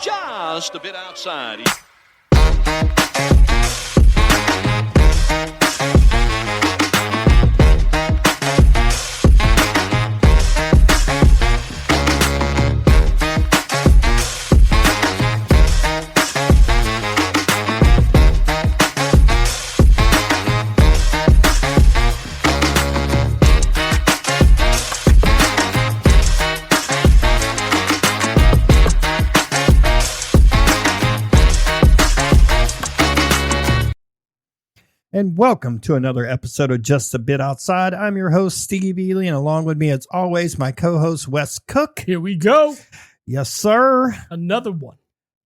just a bit outside. And welcome to another episode of Just a Bit Outside. I'm your host, Steve Ely, and along with me, as always, my co-host, Wes Cook. Here we go. Yes, sir. Another one.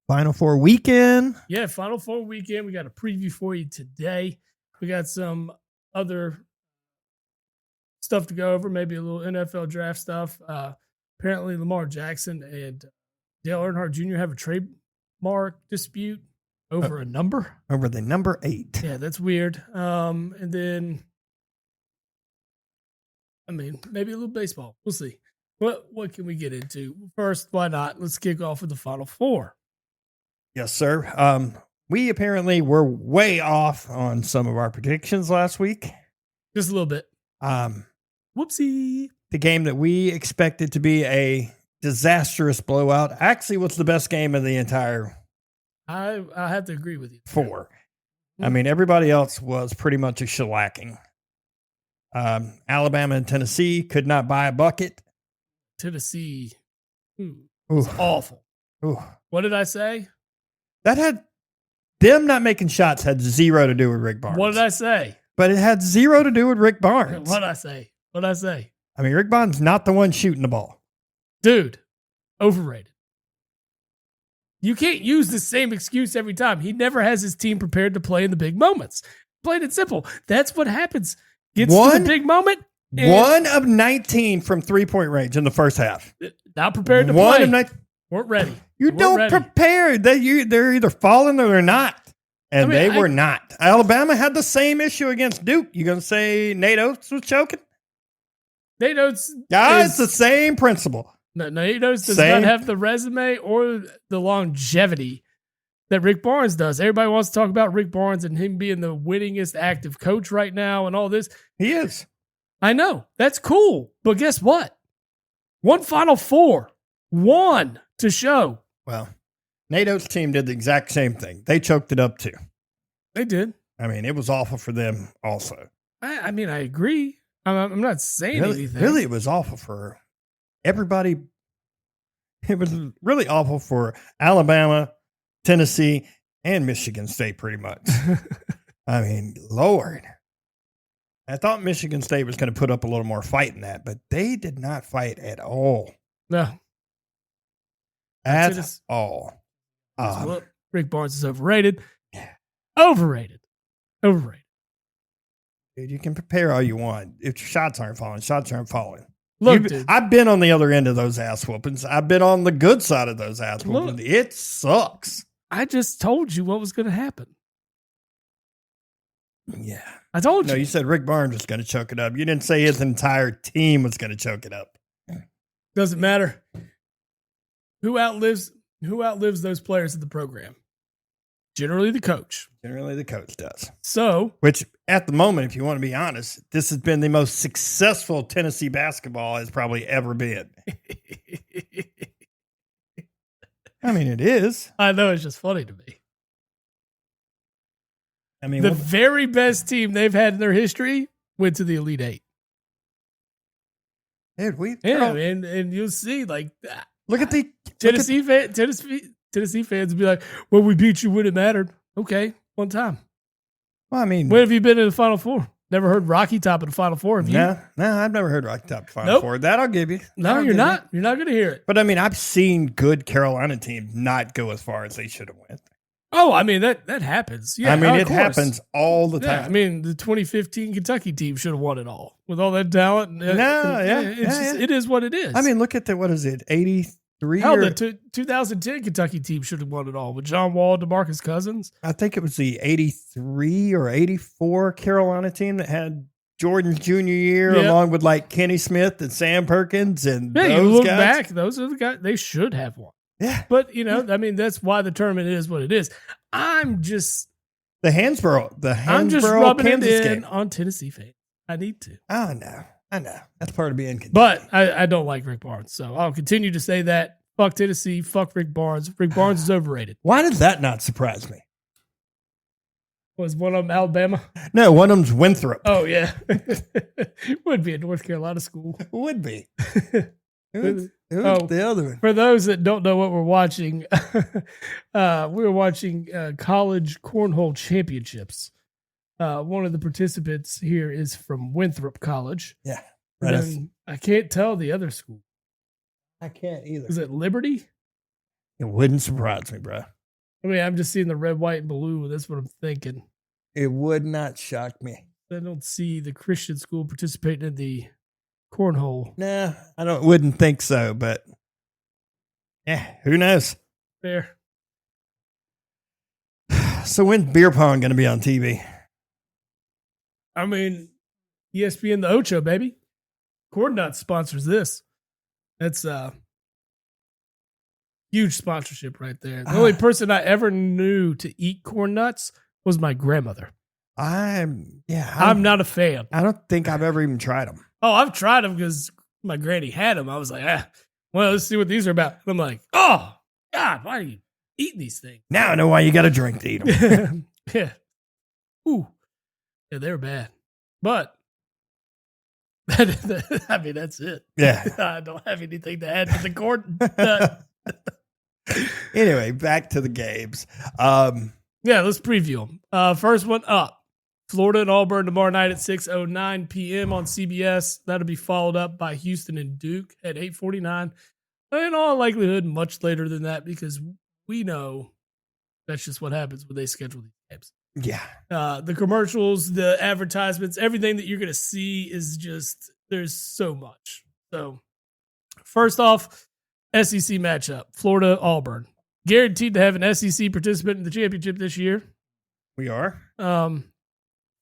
Final Four weekend. Yeah, Final Four weekend. We got a preview for you today. We got some other stuff to go over, maybe a little NFL draft stuff. Apparently, Lamar Jackson and Dale Earnhardt Jr. have a trademark dispute over a number. Over the number 8. Yeah, that's weird. And then, I mean, maybe a little baseball. We'll see. What can we get into? First, why not? Let's kick off with the Final Four. Yes, sir. We apparently were way off on some of our predictions last week. Just a little bit. Whoopsie. The game that we expected to be a disastrous blowout actually was the best game of the entire I have to agree with you. 4. I mean, everybody else was pretty much a shellacking. Alabama and Tennessee could not buy a bucket. Tennessee was awful. Ooh. What did I say? That had them not making shots had zero to do with Rick Barnes. What did I say? But it had zero to do with Rick Barnes. What did I say? What did I say? I mean, Rick Barnes not the one shooting the ball. Dude, overrated. You can't use the same excuse every time. He never has his team prepared to play in the big moments. Plain and simple. That's what happens. Gets to the big moment. 1 of 19 from 3-point range in the first half. Not prepared to play. Weren't ready. Prepare. They're either falling or they're not. And they were not. Alabama had the same issue against Duke. You going to say Nate Oates was choking? Nate Oates. It's the same principle. No, Nate Oates does not have the resume or the longevity that Rick Barnes does. Everybody wants to talk about Rick Barnes and him being the winningest active coach right now and all this. He is. I know. That's cool. But guess what? One Final Four. One to show. Well, Nate Oates' team did the exact same thing. They choked it up too. They did. I mean, it was awful for them also. I mean, I agree. I'm not saying anything. Really, it was awful for everybody. It was really awful for Alabama, Tennessee, and Michigan State, pretty much. I mean, Lord. I thought Michigan State was going to put up a little more fight in that, but they did not fight at all. No. At all. Rick Barnes is overrated. Overrated. Dude, you can prepare all you want. If your shots aren't falling. Look, dude. I've been on the other end of those ass whoopings. I've been on the good side of those ass whoopings. It sucks. I just told you what was going to happen. Yeah. I told you. No, you said Rick Barnes was going to choke it up. You didn't say his entire team was going to choke it up. Doesn't matter. Who outlives those players in the program? Generally the coach. Generally the coach does. So, which at the moment, if you want to be honest, this has been the most successful Tennessee basketball has probably ever been. I mean, it is. I know, it's just funny to me. I mean, the very best team they've had in their history went to the Elite Eight. Dude, and you'll see, like, look at the Tennessee fans be like, well, we beat you when it mattered. Okay, one time. Well, I mean, when have you been in the Final Four? Never heard Rocky Top in the Final Four, have you? No, I've never heard Rocky Top in the Final Four. That I'll give you. No, you're not. You're not going to hear it. But I mean, I've seen good Carolina teams not go as far as they should have went. Oh, I mean, that happens. Yeah, I mean, it happens all the time. I mean, the 2015 Kentucky team should have won it all with all that talent. It is what it is. I mean, look at what is it, 83? Hell, the 2010 Kentucky team should have won it all with John Wall, DeMarcus Cousins. I think it was the 83 or 84 Carolina team that had Jordan's junior year, along with like Kenny Smith and Sam Perkins and those you look guys. back, those are the guys they should have won. Yeah. But, I mean, that's why the tournament is what it is. I'm just The Hansborough, rubbing Kansas it in game. on Tennessee fans. I need to. I know. That's part of being Kentucky. But I don't like Rick Barnes, so I'll continue to say that. Fuck Tennessee. Fuck Rick Barnes. Rick Barnes is overrated. Why does that not surprise me? Was one of them Alabama? No, one of them's Winthrop. Oh, yeah. Would be a North Carolina school. Would be. Who's the other one? For those that don't know what we're watching, we're watching college cornhole championships. One of the participants here is from Winthrop College. Yeah. Right. And I can't tell the other school. I can't either. Is it Liberty? It wouldn't surprise me, bro. I mean, I'm just seeing the red, white, and blue. That's what I'm thinking. It would not shock me. I don't see the Christian school participating in the cornhole. Nah, wouldn't think so, but yeah, who knows? Fair. So when's beer pong going to be on TV? I mean, ESPN the Ocho, baby. Corn Nuts sponsors this. That's huge sponsorship right there. The only person I ever knew to eat corn nuts was my grandmother. I'm not a fan. I don't think I've ever even tried them. Oh, I've tried them because my granny had them. I was like, well, let's see what these are about. And I'm like, oh, God, why are you eating these things? Now I know why you got to drink to eat them. Yeah. Ooh. Yeah, they were bad. But, I mean, that's it. Yeah. I don't have anything to add to the corn nut. Anyway, back to the games. Yeah, let's preview them. First one up. Florida and Auburn tomorrow night at 6:09 p.m. on CBS. That'll be followed up by Houston and Duke at 8:49. In all likelihood, much later than that because we know that's just what happens when they schedule these games. Yeah. The commercials, the advertisements, everything that you're going to see is just, there's so much. So, first off, SEC matchup, Florida-Auburn. Guaranteed to have an SEC participant in the championship this year. We are.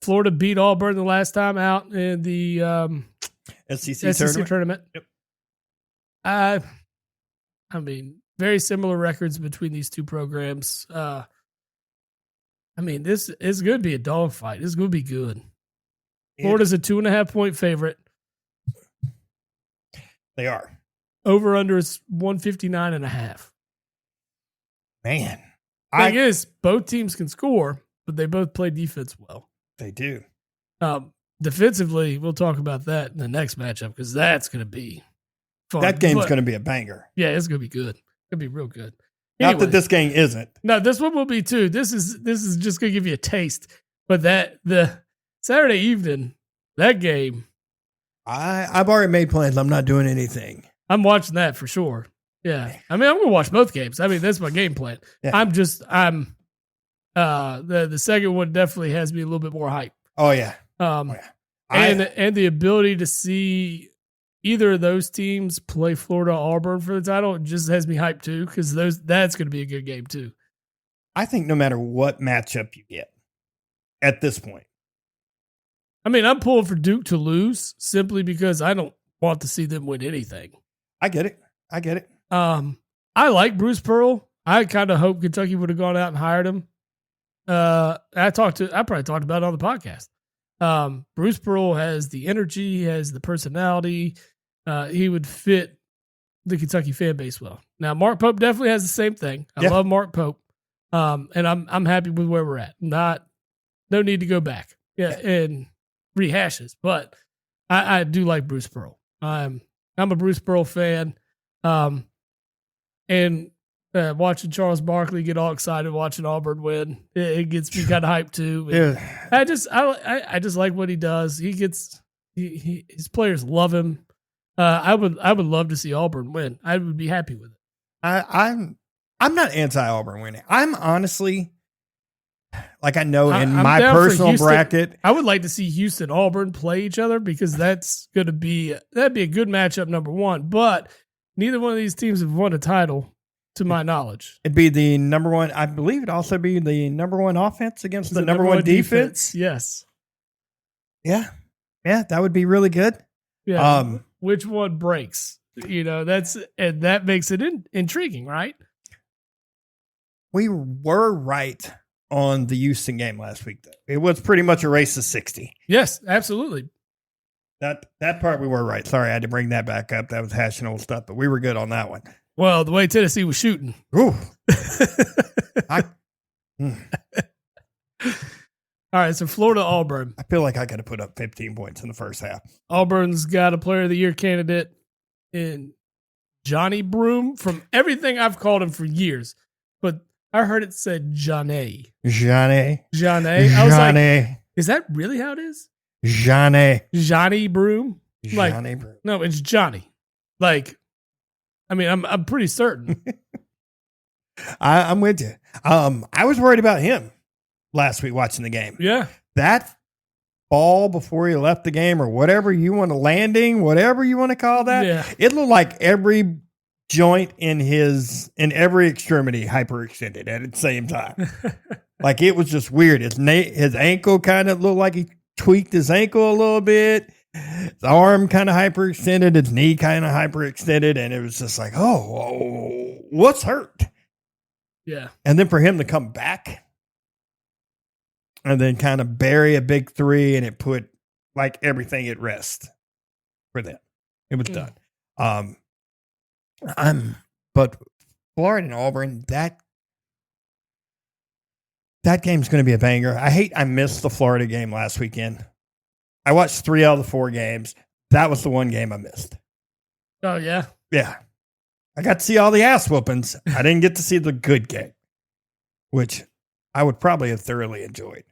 Florida beat Auburn the last time out in the SEC tournament. Yep. I mean, very similar records between these two programs. I mean, this is going to be a dogfight. This is going to be good. Florida's a 2.5-point favorite. They are. Over under is 159.5. Man. Thing is, both teams can score, but they both play defense well. They do. Defensively, we'll talk about that in the next matchup because that's going to be fun. That game's going to be a banger. Yeah, it's going to be good. It's going to be real good. Not that this game isn't. No, this one will be too. This is just going to give you a taste. But the Saturday evening, that game. I've already made plans. I'm not doing anything. I'm watching that for sure. Yeah. I mean, I'm going to watch both games. I mean, that's my game plan. Yeah. The second one definitely has me a little bit more hype. Oh yeah. And the ability to see either of those teams play Florida or Auburn for the title just has me hyped too, because that's going to be a good game too. I think no matter what matchup you get at this point. I mean, I'm pulling for Duke to lose simply because I don't want to see them win anything. I get it. I like Bruce Pearl. I kind of hope Kentucky would have gone out and hired him. I probably talked about it on the podcast. Bruce Pearl has the energy, has the personality. He would fit the Kentucky fan base well. Now, Mark Pope definitely has the same thing. I love Mark Pope. And I'm happy with where we're at. No need to go back and rehashes, but I do like Bruce Pearl. I'm a Bruce Pearl fan. And watching Charles Barkley get all excited watching Auburn win, it gets me kind of hyped too. Yeah. I just like what he does. His players love him. I would love to see Auburn win. I would be happy with it. I'm not anti-Auburn winning. I'm honestly, like, I know in my personal bracket, I would like to see Houston Auburn play each other because that'd be a good matchup, number one. But neither one of these teams have won a title, to my knowledge. It'd be the number one. I believe it'd also be the number one offense against the number one defense. Yes. Yeah, that would be really good. Yeah. Which one breaks? That makes it intriguing, right? we were right on the Houston game last week. Though. It was pretty much a race to 60. Yes, absolutely. That part we were right. Sorry, I had to bring that back up. That was hashing old stuff, but we were good on that one. Well, the way Tennessee was shooting. Ooh. All right, so Florida Auburn. I feel like I could have put up 15 points in the first half. Auburn's got a Player of the Year candidate in Johnny Broom. From everything I've called him for years, but I heard it said Johnny. Johnny. I was like, is that really how it is? Johnny Broom. Like, Johnny Broom. No, it's Johnny. Like, I mean, I'm pretty certain. I'm with you. I was worried about him last week watching the game. Yeah. That ball before he left the game or whatever you want to landing, whatever you want to call that. Yeah. It looked like every joint in every extremity hyperextended at the same time. Like it was just weird. His ankle kind of looked like he tweaked his ankle a little bit. His arm kind of hyperextended, his knee kind of hyperextended, and it was just like, oh, what's hurt? Yeah. And then for him to come back and then kind of bury a big three, and it put like everything at rest for them. It was done. But Florida and Auburn, that game's going to be a banger. I missed the Florida game last weekend. I watched 3 out of the 4 games. That was the one game I missed. Oh, yeah? Yeah. I got to see all the ass whoopings. I didn't get to see the good game, which I would probably have thoroughly enjoyed.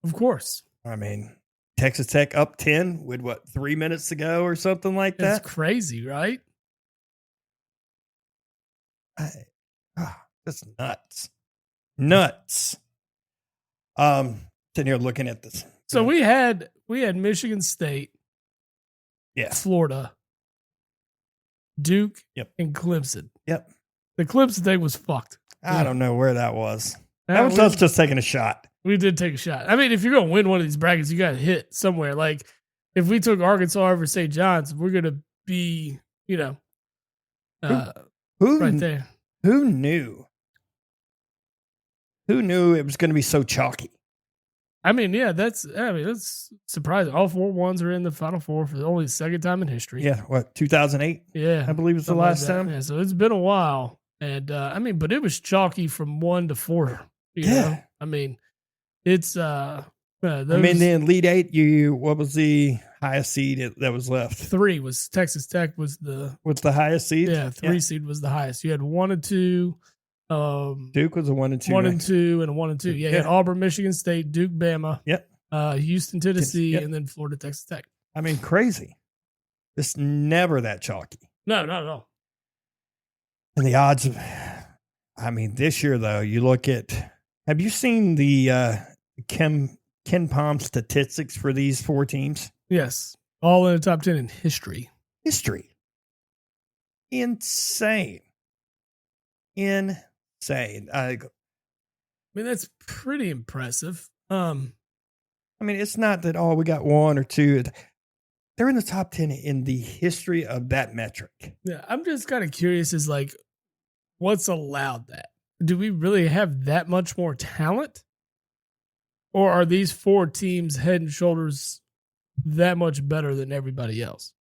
Of course. I mean, Texas Tech up 10 with 3 minutes to go or something like that? That's crazy, right? That's nuts. Nuts. Sitting here looking at this. So we had Michigan State, Florida, Duke, and Clemson. Yep. The Clemson thing was fucked. I don't know where that was. That was us just taking a shot. We did take a shot. I mean, if you're going to win one of these brackets, you got to hit somewhere. Like, if we took Arkansas over St. John's, we're going to be, right there. Who knew? Who knew it was going to be so chalky? I mean, that's surprising. All 4 ones are in the Final Four for only the second time in history. Yeah, 2008? Yeah. I believe was the last time. Yeah, so it's been a while. And, but it was chalky from 1 to 4. You know? I mean, it's, the Elite 8, what was the highest seed that was left? 3 was Texas Tech was the highest seed? Yeah, 3 seed was the highest. You had 1 and 2. Duke was a 1 and 2. 1 and 2 and a 1 and 2. Yeah, you had Auburn, Michigan State, Duke, Bama. Yep. Houston, Tennessee, and then Florida, Texas Tech. I mean, crazy. It's never that chalky. No, not at all. And the odds of, this year though, you look at. Have you seen the Ken Palm statistics for these 4 teams? Yes, all in the top 10 in history. Insane. I mean, that's pretty impressive. It's not that we got 1 or 2. They're in the top 10 in the history of that metric. Yeah, I'm just kind of curious. Is like, what's allowed that? Do we really have that much more talent, or are these 4 teams head and shoulders that much better than everybody else?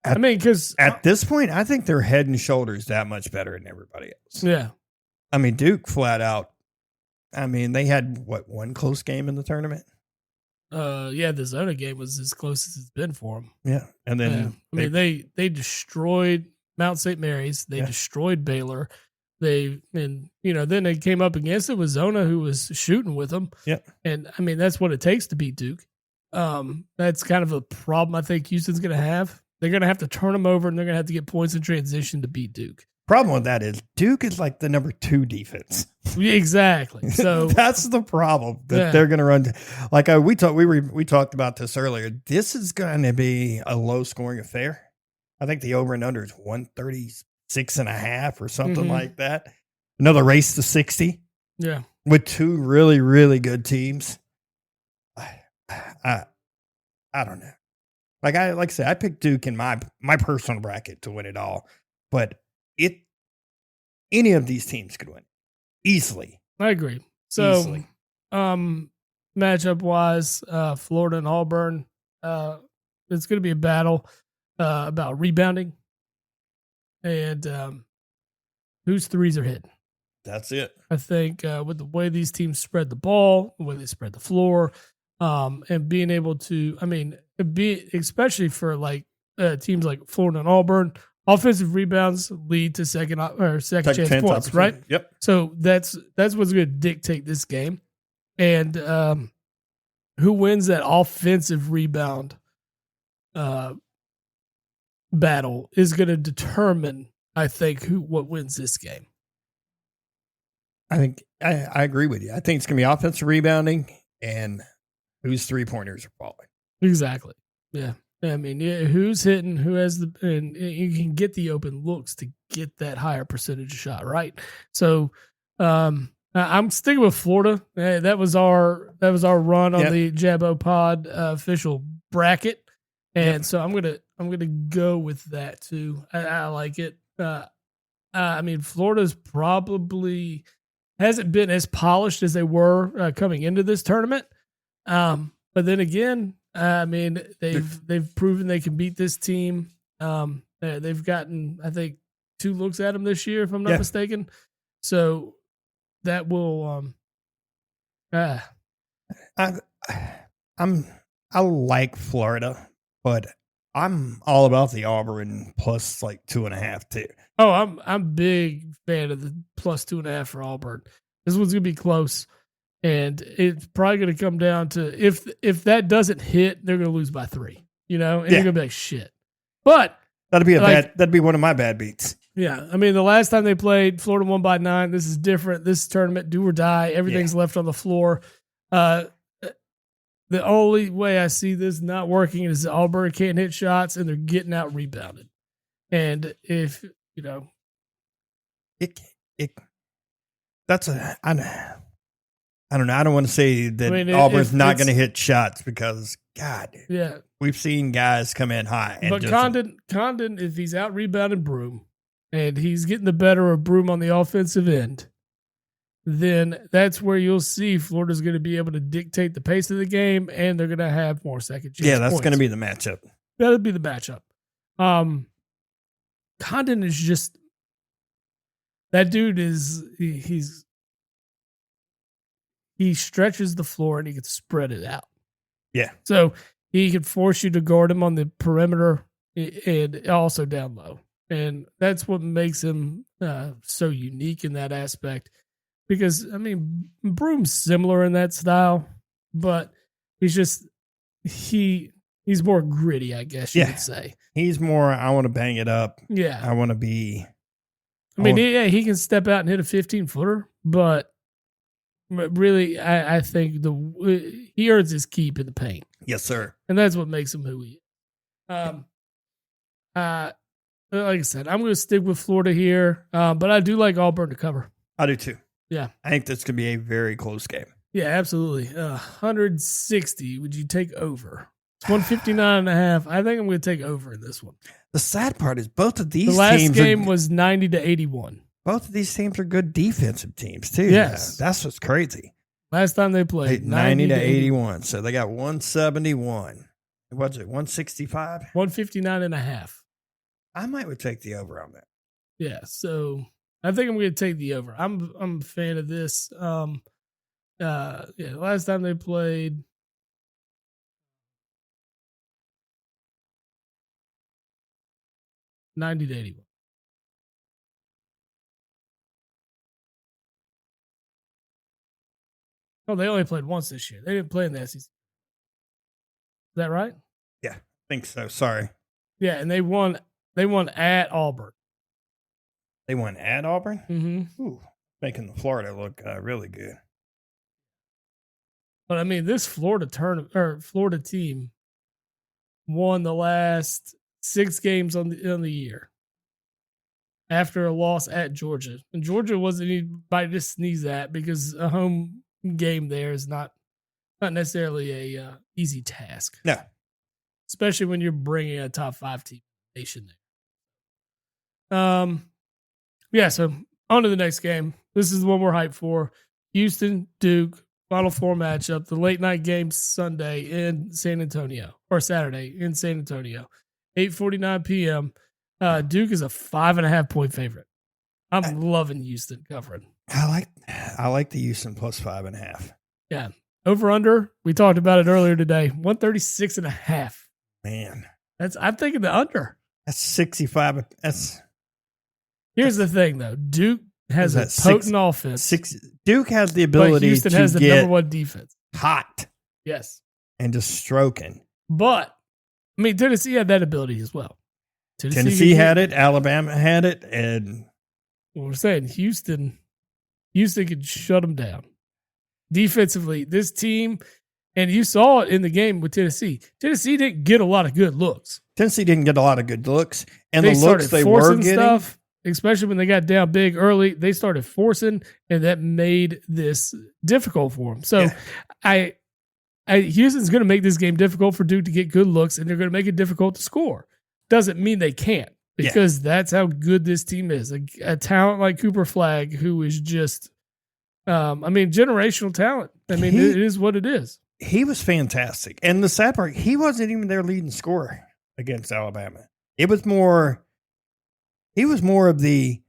Because at this point, I think they're head and shoulders that much better than everybody else. Yeah. Duke flat out. They had 1 close game in the tournament? The Zona game was as close as it's been for them. Yeah. And then they destroyed Mount St. Mary's. They destroyed Baylor. Then they came up against it with Zona, who was shooting with them. Yeah. And that's what it takes to beat Duke. That's kind of a problem I think Houston's going to have. They're going to have to turn them over, and they're going to have to get points in transition to beat Duke. Problem with that is Duke is like the number 2 defense. Exactly. So that's the problem that they're going to run. Like we talked about this earlier. This is going to be a low scoring affair. I think the over and under is 136.5 or something like that. Another race to 60. Yeah. With 2 really, really good teams. I don't know. Like I said, I picked Duke in my personal bracket to win it all, but any of these teams could win. easily. I agree. So, Easily. matchup wise, Florida and Auburn, it's going to be a battle about rebounding and whose threes are hitting. That's it. I think with the way these teams spread the ball, the way they spread the floor, and being able to, especially for like teams like Florida and Auburn, offensive rebounds lead to second chance points, right? Yep. So that's what's going to dictate this game, and who wins that offensive rebound battle is going to determine, I think, what wins this game. I think I agree with you. I think it's going to be offensive rebounding and whose 3-pointers are falling. Exactly. Yeah. I mean, who's hitting, who has and you can get the open looks to get that higher percentage shot, right? So, I'm sticking with Florida. That was our run on the Jabbo Pod official bracket, and so I'm gonna go with that too. I like it. Florida's probably hasn't been as polished as they were coming into this tournament, but then again, they've proven they can beat this team. They've gotten, I think, 2 looks at them this year, if I'm not mistaken. So that will. I like Florida, but I'm all about the Auburn plus like 2.5 too. Oh, I'm big fan of the plus 2.5 for Auburn. This one's gonna be close, and it's probably gonna come down to if that doesn't hit, they're gonna lose by 3. And you're gonna be like shit. But that'd be one of my bad beats. Yeah, the last time they played, Florida won by 9. This is different. This tournament, do or die. Everything's left on the floor. The only way I see this not working is Auburn can't hit shots and they're getting out rebounded. And if I don't know. I don't want to say that Auburn's not going to hit shots because, God, we've seen guys come in high. But Condon, if he's out rebounding Broom and he's getting the better of Broom on the offensive end, then that's where you'll see Florida's going to be able to dictate the pace of the game, and they're going to have more second chance. Yeah, that's going to be the matchup. That'll be the matchup. Condon is just that dude. He stretches the floor and he can spread it out. Yeah. So he can force you to guard him on the perimeter and also down low, and that's what makes him so unique in that aspect. Because, Broom's similar in that style, but he's more gritty, I guess you could say. He's more, I want to bang it up. Yeah. I want to be. He can step out and hit a 15-footer, but really, I think he earns his keep in the paint. Yes, sir. And that's what makes him who he is. Like I said, I'm going to stick with Florida here, but I do like Auburn to cover. I do too. Yeah. I think this could be a very close game. Yeah, absolutely. 160. Would you take over? It's 159.5. I think I'm going to take over in this one. The sad part is both of these teams. The last game was 90-81. Both of these teams are good defensive teams, too. Yes. That's what's crazy. Last time they played, 90-81. So they got 171. What's it, 165? 159.5. I might would take the over on that. Yeah, so I think I'm going to take the over. I'm a fan of this. Last time they played, $90-81. Oh, they only played once this year. They didn't play in the SEC. Is that right? Yeah, I think so. Sorry. Yeah, and they won at Auburn. They won at Auburn? Mm-hmm. Ooh, making the Florida look really good. But this Florida team won the last 6 games on the year after a loss at Georgia. And Georgia wasn't anybody to sneeze at because a home game there is not necessarily a easy task. No. Especially when you're bringing a top 5 team nation there. So on to the next game. This is the one we're hyped for. Houston, Duke, Final Four matchup, the late night game Sunday in San Antonio, or Saturday in San Antonio, 8:49 p.m. Duke is a 5.5 point favorite. I'm loving Houston covering. I like the Houston plus 5.5. Yeah. Over under, we talked about it earlier today, 136.5. Man. I'm thinking the under. That's 65. Here's the thing, though. Duke has a potent offense. Duke has the ability but Houston to has the get number one defense. hot. Yes. And just stroking. But, I mean, Tennessee had that ability as well. Tennessee had it. Alabama had it. And well, we're saying Houston could shut them down. Defensively, this team, and you saw it in the game with Tennessee. Tennessee didn't get a lot of good looks. And the looks they were getting. Stuff, especially when they got down big early, they started forcing, and that made this difficult for them. So yeah. Houston's going to make this game difficult for Duke to get good looks, and they're going to make it difficult to score. Doesn't mean they can't, because that's how good this team is. A talent like Cooper Flagg, who is just, generational talent. It is what it is. He was fantastic. And the sad part, he wasn't even their leading scorer against Alabama. He was more of the,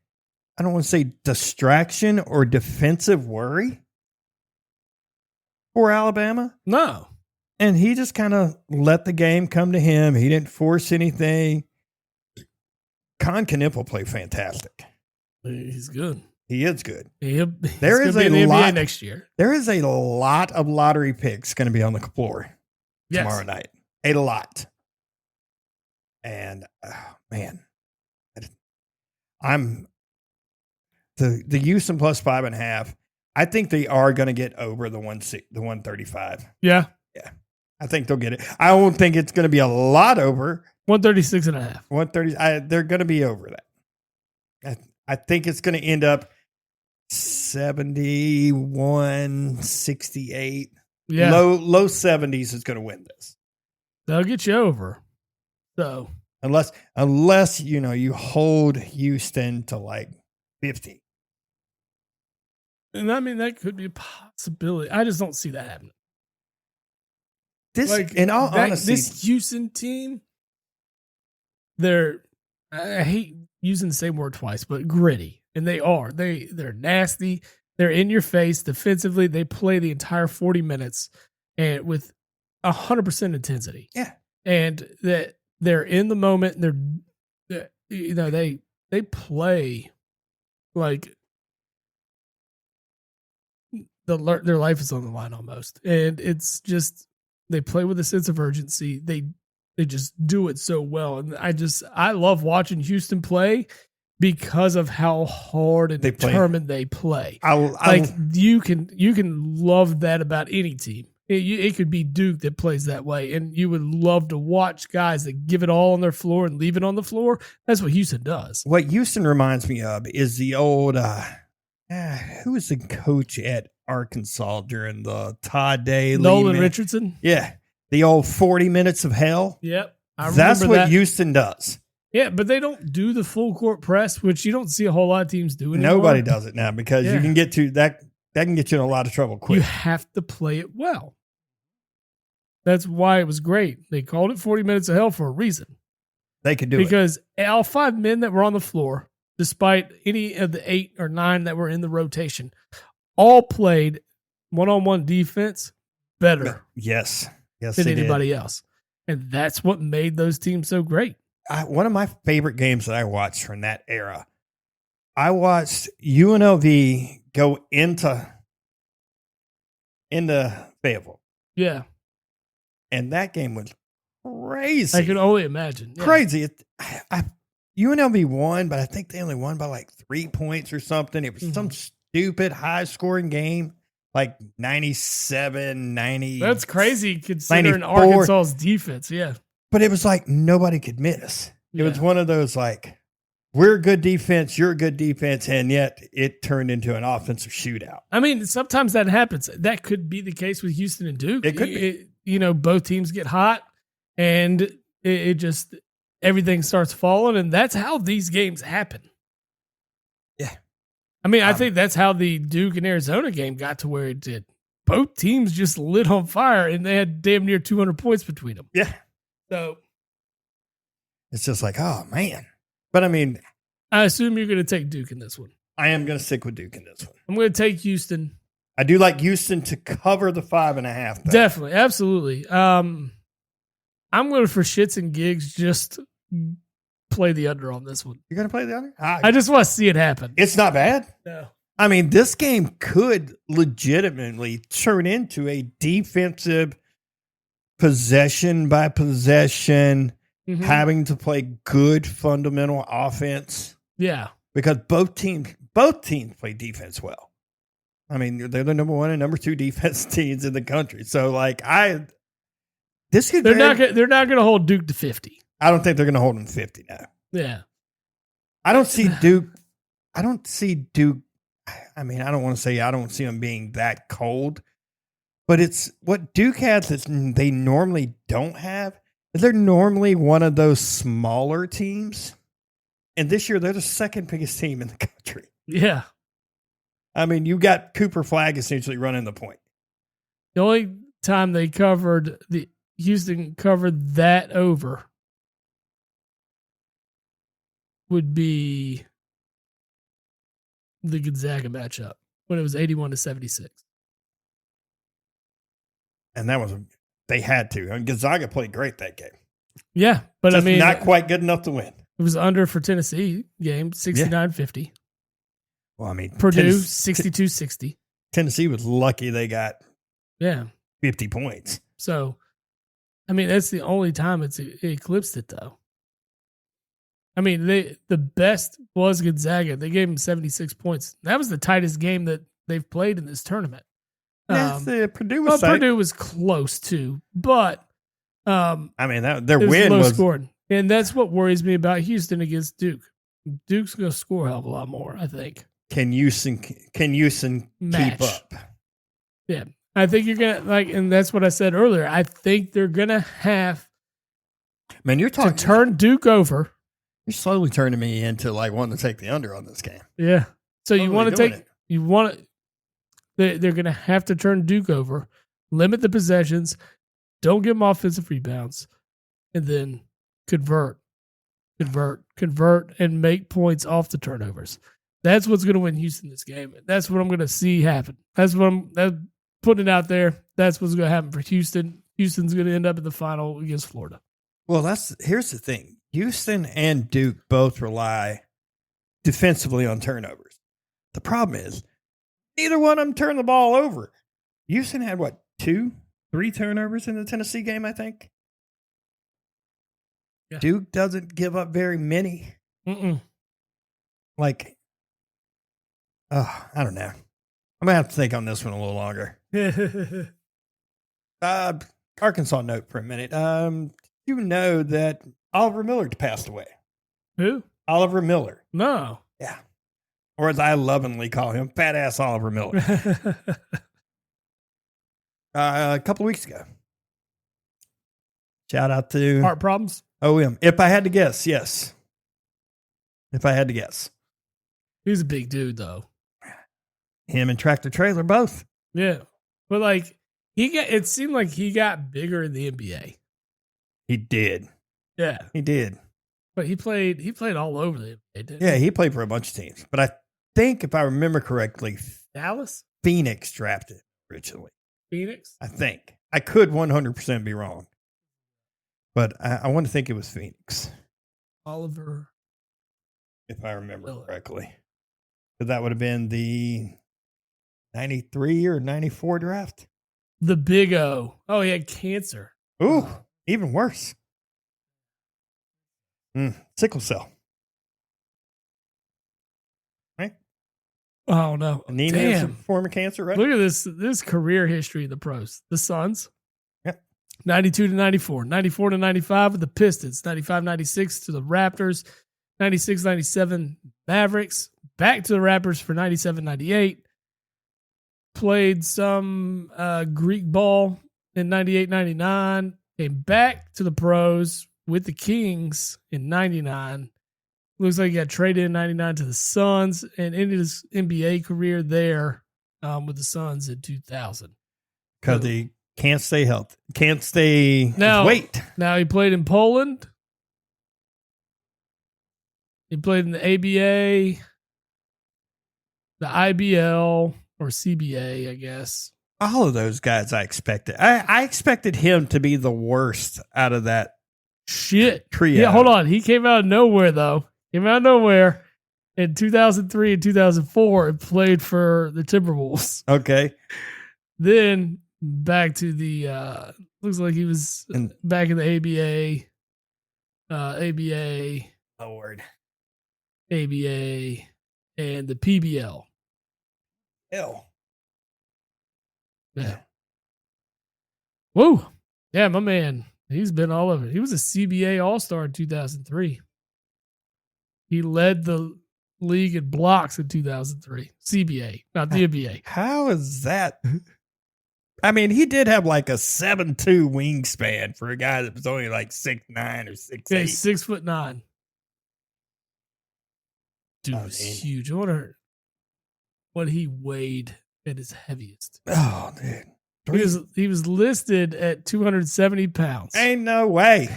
I don't want to say distraction or defensive worry for Alabama. No. And he just kind of let the game come to him. He didn't force anything. Con Kniffel played fantastic. He's good. He is good. There is a lot next year. There is a lot of lottery picks going to be on the floor tomorrow night. A lot. And man, I'm the Houston plus 5.5. I think they are going to get over the 135. Yeah. Yeah. I think they'll get it. I don't think it's going to be a lot over 136.5. 130. They're going to be over that. I think it's going to end up 71, 68. Yeah. Low 70s is going to win this. They'll get you over. So unless you hold Houston to like 50. And I mean, that could be a possibility. I just don't see that happening. Honesty, this Houston team, I hate using the same word twice, but gritty. And they are. They're nasty. They're in your face defensively. They play the entire 40 minutes and with 100% intensity. Yeah. And that they're in the moment. They play like their life is on the line almost. And it's just, they play with a sense of urgency. They just do it so well. And I love watching Houston play because of how hard and determined they play. You can love that about any team. It could be Duke that plays that way, and you would love to watch guys that give it all on their floor and leave it on the floor. That's what Houston does. What Houston reminds me of is the old who was the coach at Arkansas during the Todd Day? Nolan Richardson? Yeah. The old 40 minutes of hell? Yep. That's what Houston does. Yeah, but they don't do the full court press, which you don't see a whole lot of teams do anymore. Nobody does it now because you can get to that. That can get you in a lot of trouble quick. You have to play it well. That's why it was great. They called it 40 minutes of hell for a reason. They could do it. Because all 5 men that were on the floor, despite any of the 8 or 9 that were in the rotation, all played one-on-one defense better. Yes, than anybody else. And that's what made those teams so great. One of my favorite games that I watched from that era, I watched UNLV go into Fayetteville. Yeah. And that game was crazy. I can only imagine. Yeah. Crazy. UNLV won, but I think they only won by like 3 points or something. It was some stupid high-scoring game, like 97, 90. That's crazy considering 94. Arkansas's defense, yeah. But it was like nobody could miss. It was one of those like, we're a good defense, you're a good defense, and yet it turned into an offensive shootout. I mean, sometimes that happens. That could be the case with Houston and Duke. It could be. Both teams get hot, and it just, everything starts falling, and that's how these games happen. Yeah. I mean, I think that's how the Duke and Arizona game got to where it did. Both teams just lit on fire, and they had damn near 200 points between them. Yeah. So it's just like, oh, man. But, I mean. I assume you're going to take Duke in this one. I am going to stick with Duke in this one. I'm going to take Houston. I do like Houston to cover the 5.5. Definitely. Absolutely. I'm going for shits and gigs, just play the under on this one. You're going to play the under? I just want to see it happen. It's not bad. No. I mean, this game could legitimately turn into a defensive possession by possession, having to play good fundamental offense. Yeah. Because both teams play defense well. I mean, they're the number 1 and number 2 defense teams in the country. So, like, they're not going to hold Duke to 50. I don't think they're going to hold them 50 now. Yeah. I don't see Duke. I mean, I don't want to say I don't see them being that cold, but it's what Duke has that they normally don't have. They're normally one of those smaller teams. And this year, they're the second biggest team in the country. Yeah. I mean, you got Cooper Flagg essentially running the point. The only time Houston covered that over would be the Gonzaga matchup when it was 81-76. And they had to. I mean, Gonzaga played great that game. Yeah, but just not quite good enough to win. It was under for Tennessee game, 69-50. Well, I mean, Purdue, 62-60. Tennessee was lucky they got 50 points. So, I mean, that's the only time it eclipsed it, though. I mean, the best was Gonzaga. They gave them 76 points. That was the tightest game that they've played in this tournament. Purdue was close too, but I mean, their win was scored, and that's what worries me about Houston against Duke. Duke's going to score a hell of a lot more, I think. Can Houston keep up? Yeah, I think you're gonna and that's what I said earlier. I think they're gonna have. Man, you're talking to turn Duke over. You're slowly turning me into like wanting to take the under on this game. Yeah. So you want to take they're going to have to turn Duke over, limit the possessions, don't give them offensive rebounds, and then convert, and make points off the turnovers. That's what's going to win Houston this game. That's what I'm going to see happen. That's what I'm putting it out there. That's what's going to happen for Houston. Houston's going to end up in the final against Florida. Well, here's the thing. Houston and Duke both rely defensively on turnovers. The problem is neither one of them turned the ball over. Houston had 2-3 turnovers in the Tennessee game, I think. Yeah. Duke doesn't give up very many. I don't know. I'm going to have to think on this one a little longer. Arkansas note for a minute. You know that Oliver Miller passed away. Who? Oliver Miller. No. Yeah. Or as I lovingly call him, fat ass Oliver Miller. A couple of weeks ago. Shout out to Heart problems? OM. If I had to guess, yes. If I had to guess. He's a big dude, though. Him and Tractor Trailer both. Yeah. But it seemed like he got bigger in the NBA. He did. Yeah. He did. But he played all over the NBA, didn't he? He played for a bunch of teams. But I think if I remember correctly, Dallas? Phoenix drafted originally. Phoenix? I think. I could 100% be wrong. But I want to think it was Phoenix. Oliver. If I remember correctly. But that would have been the 93 or 94 draft. The Big O. Oh, he had cancer. Ooh, even worse. Sickle cell. Right? Oh, no. Anemia is a form of cancer, right? Look at this career history of the pros. The Suns. Yep. 92-94. 94-95 with the Pistons. 95-96 to the Raptors. 96-97 Mavericks. Back to the Raptors for 97-98. Played some Greek ball in 98-99. Came back to the pros with the Kings in 99. Looks like he got traded in 99 to the Suns and ended his NBA career there with the Suns in 2000. Because he can't stay healthy. Can't stay his weight. Now he played in Poland. He played in the ABA, the IBL, or CBA, I guess. All of those guys I expected. I expected him to be the worst out of that trio. Yeah, hold on. He came out of nowhere, though. Came out of nowhere in 2003 and 2004 and played for the Timberwolves. Okay. Then back to the, looks like he was back in the ABA, Lord. ABA, and the PBL. Hell. Yeah. Woo. Yeah, my man. He's been all over. He was a CBA All-Star in 2003. He led the league in blocks in 2003. CBA, not the NBA. How is that? I mean, he did have like a 7'2" wingspan for a guy that was only like 6'9" or 6'8". Yeah, 6'9". Dude was huge. I wonder what he weighed at his heaviest. Oh, dude. He was listed at 270 pounds. Ain't no way.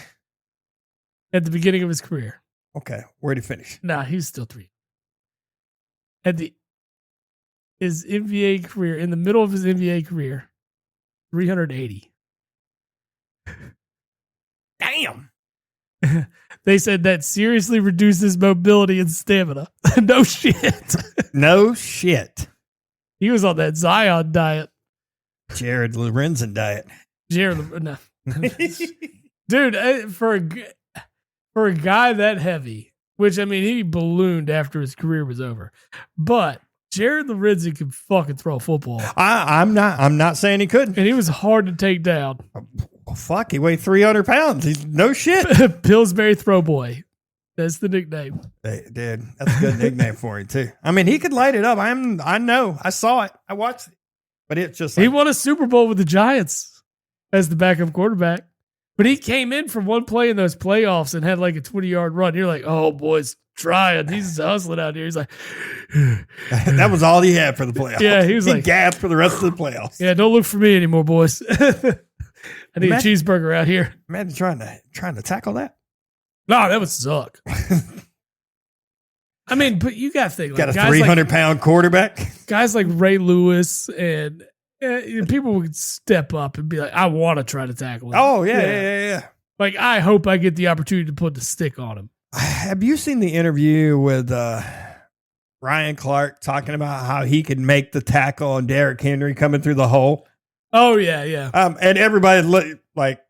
At the beginning of his career. Okay. Where'd he finish? Nah, he's still 3. His NBA career, in the middle of his NBA career, 380. Damn. They said that seriously reduces mobility and stamina. No shit. No shit. He was on that Zion diet. Jared Lorenzen diet. No. Dude, for a guy that heavy, which, I mean, he ballooned after his career was over. But Jared Lorenzen can fucking throw a football. I'm not saying he couldn't. And he was hard to take down. Well, fuck, he weighed 300 pounds. He's no shit. Pillsbury Throw Boy. That's the nickname. Hey, dude, that's a good nickname for him, too. I mean, he could light it up. I know. I saw it. I watched it. But it's just like, he won a Super Bowl with the Giants as the backup quarterback. But he came in from one play in those playoffs and had like a 20-yard run. You're like, oh, boy's trying. He's hustling out here. He's like, that was all he had for the playoffs. Yeah, he was like, gasped for the rest of the playoffs. Yeah, don't look for me anymore, boys. I need a cheeseburger out here. Imagine trying to tackle that. No, that would suck. I mean, but you got to think. Got a 300-pound quarterback. Guys like Ray Lewis and people would step up and be like, I want to try to tackle him. Oh, yeah. Like, I hope I get the opportunity to put the stick on him. Have you seen the interview with Ryan Clark talking about how he could make the tackle on Derrick Henry coming through the hole? Oh, yeah. And everybody like,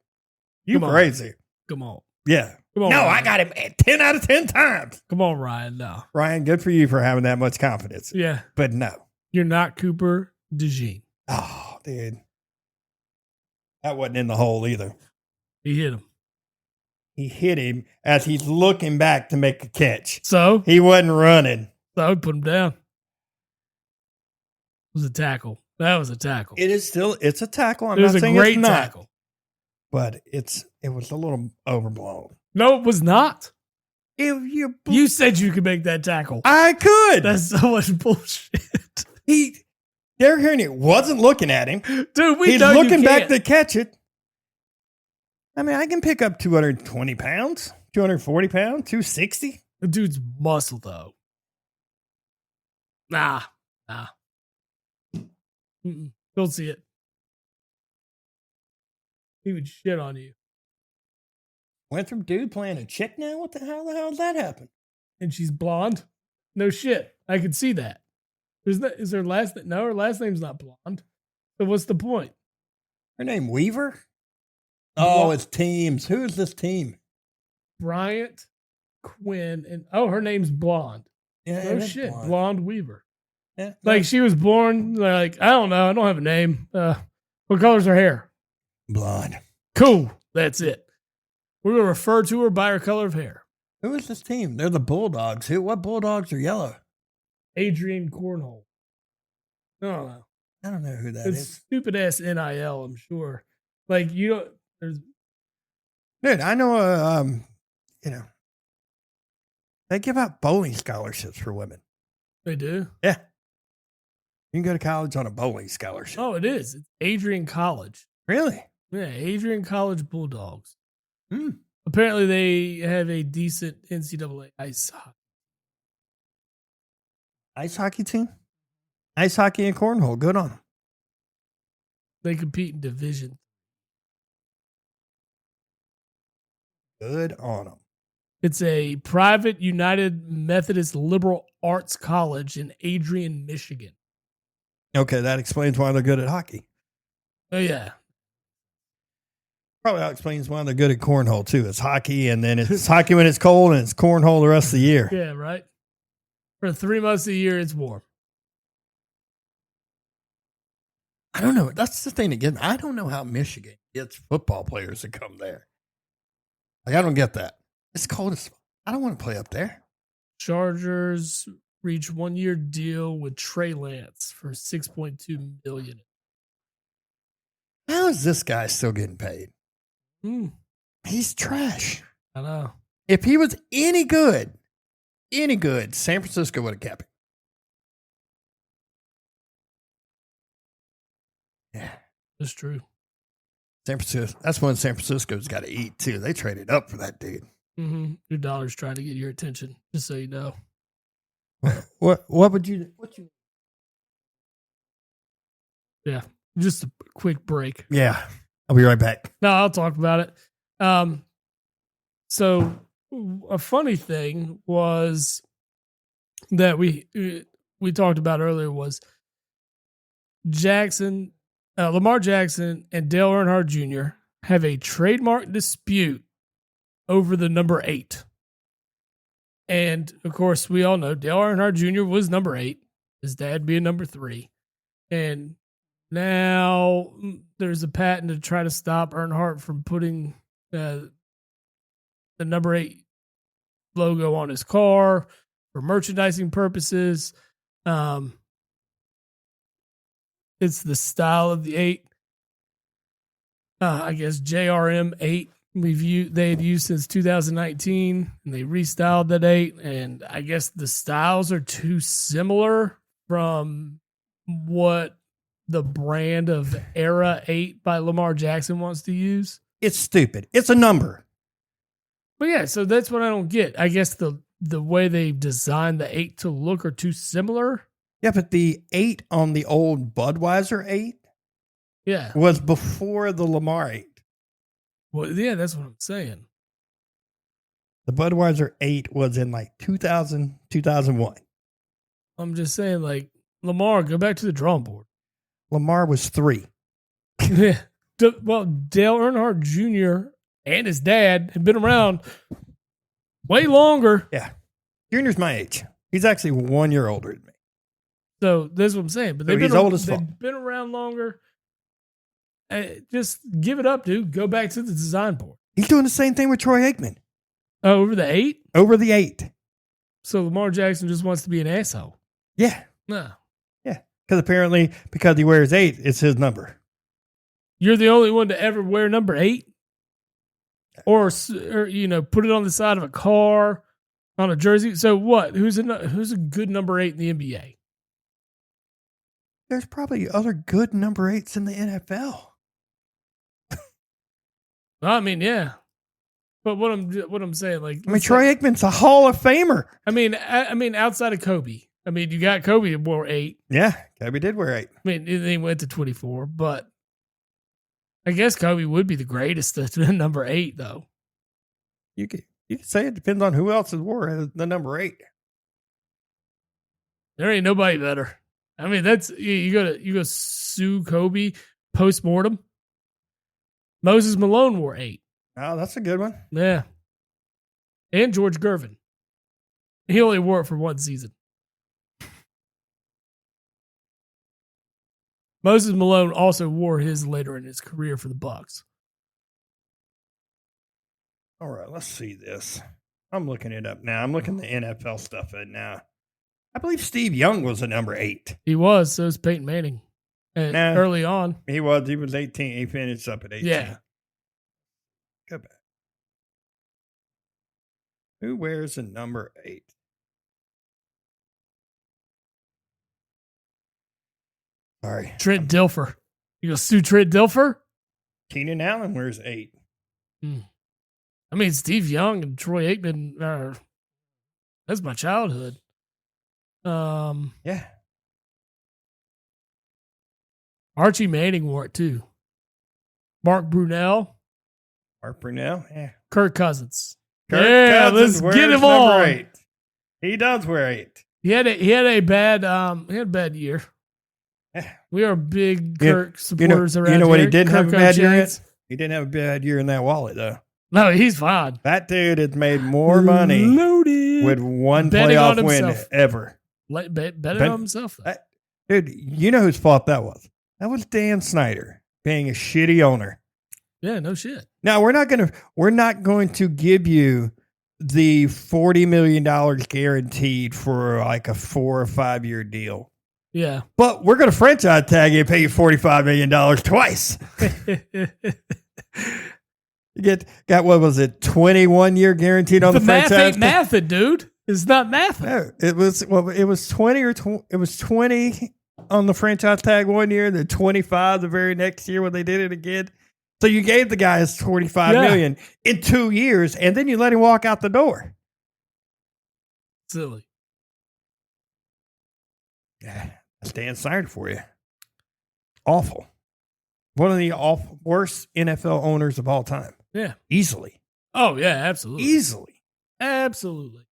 you crazy. Come on. Yeah. Come on, no, Ryan. I got him 10 out of 10 times. Come on, Ryan. No. Ryan, good for you for having that much confidence. Yeah. But no. You're not Cooper DeJean. Oh, dude. That wasn't in the hole either. He hit him. He hit him as he's looking back to make a catch. So? He wasn't running. So I would put him down. It was a tackle. That was a tackle. It's a tackle. It was a great tackle. But it was a little overblown. No, it was not. If you said you could make that tackle. I could. That's so much bullshit. Derrick Henry wasn't looking at him. Dude, he's looking back to catch it. I mean, I can pick up 220 pounds, 240 pounds, 260. The dude's muscle, though. Nah. Don't see it. He would shit on you. Went from dude playing a chick now? What the hell did that happen? And she's blonde? No shit. I could see that. Is her last name? No, her last name's not blonde. So what's the point? Her name Weaver? Oh, it's teams. Who is this team? Bryant, Quinn, and her name's Blonde. Yeah, no shit. Blonde Weaver. Yeah. Like she was born, like, I don't know. I don't have a name. What color's her hair? Blonde. Cool. That's it. We're going to refer to her by her color of hair. Who is this team? They're the Bulldogs. What Bulldogs are yellow? Adrian Cornhole. I don't know who that it's is. Stupid ass NIL, I'm sure. Like, you don't. There's. Dude, I know. They give out bowling scholarships for women. They do? Yeah. You can go to college on a bowling scholarship. Oh, it is. It's Adrian College. Really? Yeah, Adrian College Bulldogs. Hmm. Apparently, they have a decent NCAA Ice hockey team? Ice hockey and cornhole. Good on them. They compete in division. Good on them. It's a private United Methodist Liberal Arts College in Adrian, Michigan. Okay, that explains why they're good at hockey. Oh, yeah. Probably explains why they're good at cornhole, too. It's hockey, and then it's hockey when it's cold, and it's cornhole the rest of the year. Yeah, right. For 3 months a year, it's warm. I don't know. That's the thing again. I don't know how Michigan gets football players to come there. Like, I don't get that. It's cold as fuck. I don't want to play up there. Chargers reach 1-year deal with Trey Lance for $6.2 million. How is this guy still getting paid? He's trash. I know. If he was any good, San Francisco would have kept him. Yeah. That's true. San Francisco. That's when San Francisco's got to eat, too. They traded up for that dude. Mm-hmm. Your dollar's trying to get your attention, just so you know. What would you do? Yeah. Just a quick break. Yeah. I'll be right back. No, I'll talk about it. So a funny thing was that we talked about earlier was Lamar Jackson and Dale Earnhardt Jr. have a trademark dispute over the number 8. And of course, we all know Dale Earnhardt Jr. was number 8, his dad being number 3. And now there's a patent to try to stop Earnhardt from putting the number 8 logo on his car for merchandising purposes. It's the style of the 8. I guess JRM 8 they had used since 2019, and they restyled that 8. And I guess the styles are too similar from what the brand of Era 8 by Lamar Jackson wants to use. It's stupid. It's a number. But yeah, so that's what I don't get. I guess the way they designed the 8 to look are too similar. Yeah, but the 8 on the old Budweiser 8 was before the Lamar 8. Well, yeah, that's what I'm saying. The Budweiser 8 was in like 2000, 2001. I'm just saying, like, Lamar, go back to the drawing board. Lamar was 3. Yeah. Well, Dale Earnhardt Jr. and his dad have been around way longer. Yeah. Junior's my age. He's actually 1 year older than me. So that's what I'm saying. But he's old as fuck. They've been around longer. Just give it up, dude. Go back to the design board. He's doing the same thing with Troy Aikman. Oh, over the 8? Over the 8. So Lamar Jackson just wants to be an asshole. Yeah. No. Yeah. Because apparently, because he wears 8, it's his number. You're the only one to ever wear number 8? Or put it on the side of a car, on a jersey. So what? Who's a good number 8 in the NBA? There's probably other good number 8s in the NFL. I mean, yeah. But what I'm saying, like, Troy Aikman's a Hall of Famer. I mean, outside of Kobe. I mean, you got Kobe who wore 8. Yeah, Kobe did wear 8. I mean, he went to 24, but I guess Kobe would be the greatest at number 8, though. You could say it depends on who else has wore the number 8. There ain't nobody better. I mean, that's you go sue Kobe post-mortem. Moses Malone wore 8. Oh, that's a good one. Yeah. And George Gervin. He only wore it for 1 season. Moses Malone also wore his later in his career for the Bucks. All right, let's see this. I'm looking it up now. I'm looking the NFL stuff at now. I believe Steve Young was a number 8. He was. So was Peyton Manning. Early on. He was 18. He finished up at 18. Yeah. Go back. Who wears a number 8? Sorry. Trent Dilfer. You gonna sue Trent Dilfer? Keenan Allen wears 8. I mean, Steve Young and Troy Aikman are. That's my childhood. Yeah. Archie Manning wore it too. Mark Brunell. Yeah. Kirk Cousins. Kirk Cousins let's get him wears number on. 8. He does wear 8. He had a bad year. Yeah. We are big Kirk You know supporters around here. You know what he didn't have a Kirk bad year Giants. in? He didn't have a bad year in that wallet, though. No, he's fine. That dude has made more money Loaded. with one Betting on playoff win himself. ever. Betting on himself. Though. Dude, you know whose fault that was? That was Dan Snyder being a shitty owner. Yeah, no shit. Now we're not going to give you the $40 million guaranteed for like a 4 or 5 year deal. Yeah. But we're going to franchise tag you and pay you $45 million twice. You got what was it, 21 year guaranteed on the franchise? Math ain't mathing, dude. It's not mathing. No, it was 20 it was 20 on the franchise tag 1 year, then 25 the very next year when they did it again. So you gave the guys $45 million in 2 years, and then you let him walk out the door. Silly. Yeah, that's Dan Snyder for you. Awful. One of the worst NFL owners of all time. Yeah. Easily. Oh, yeah, absolutely. Easily. Absolutely.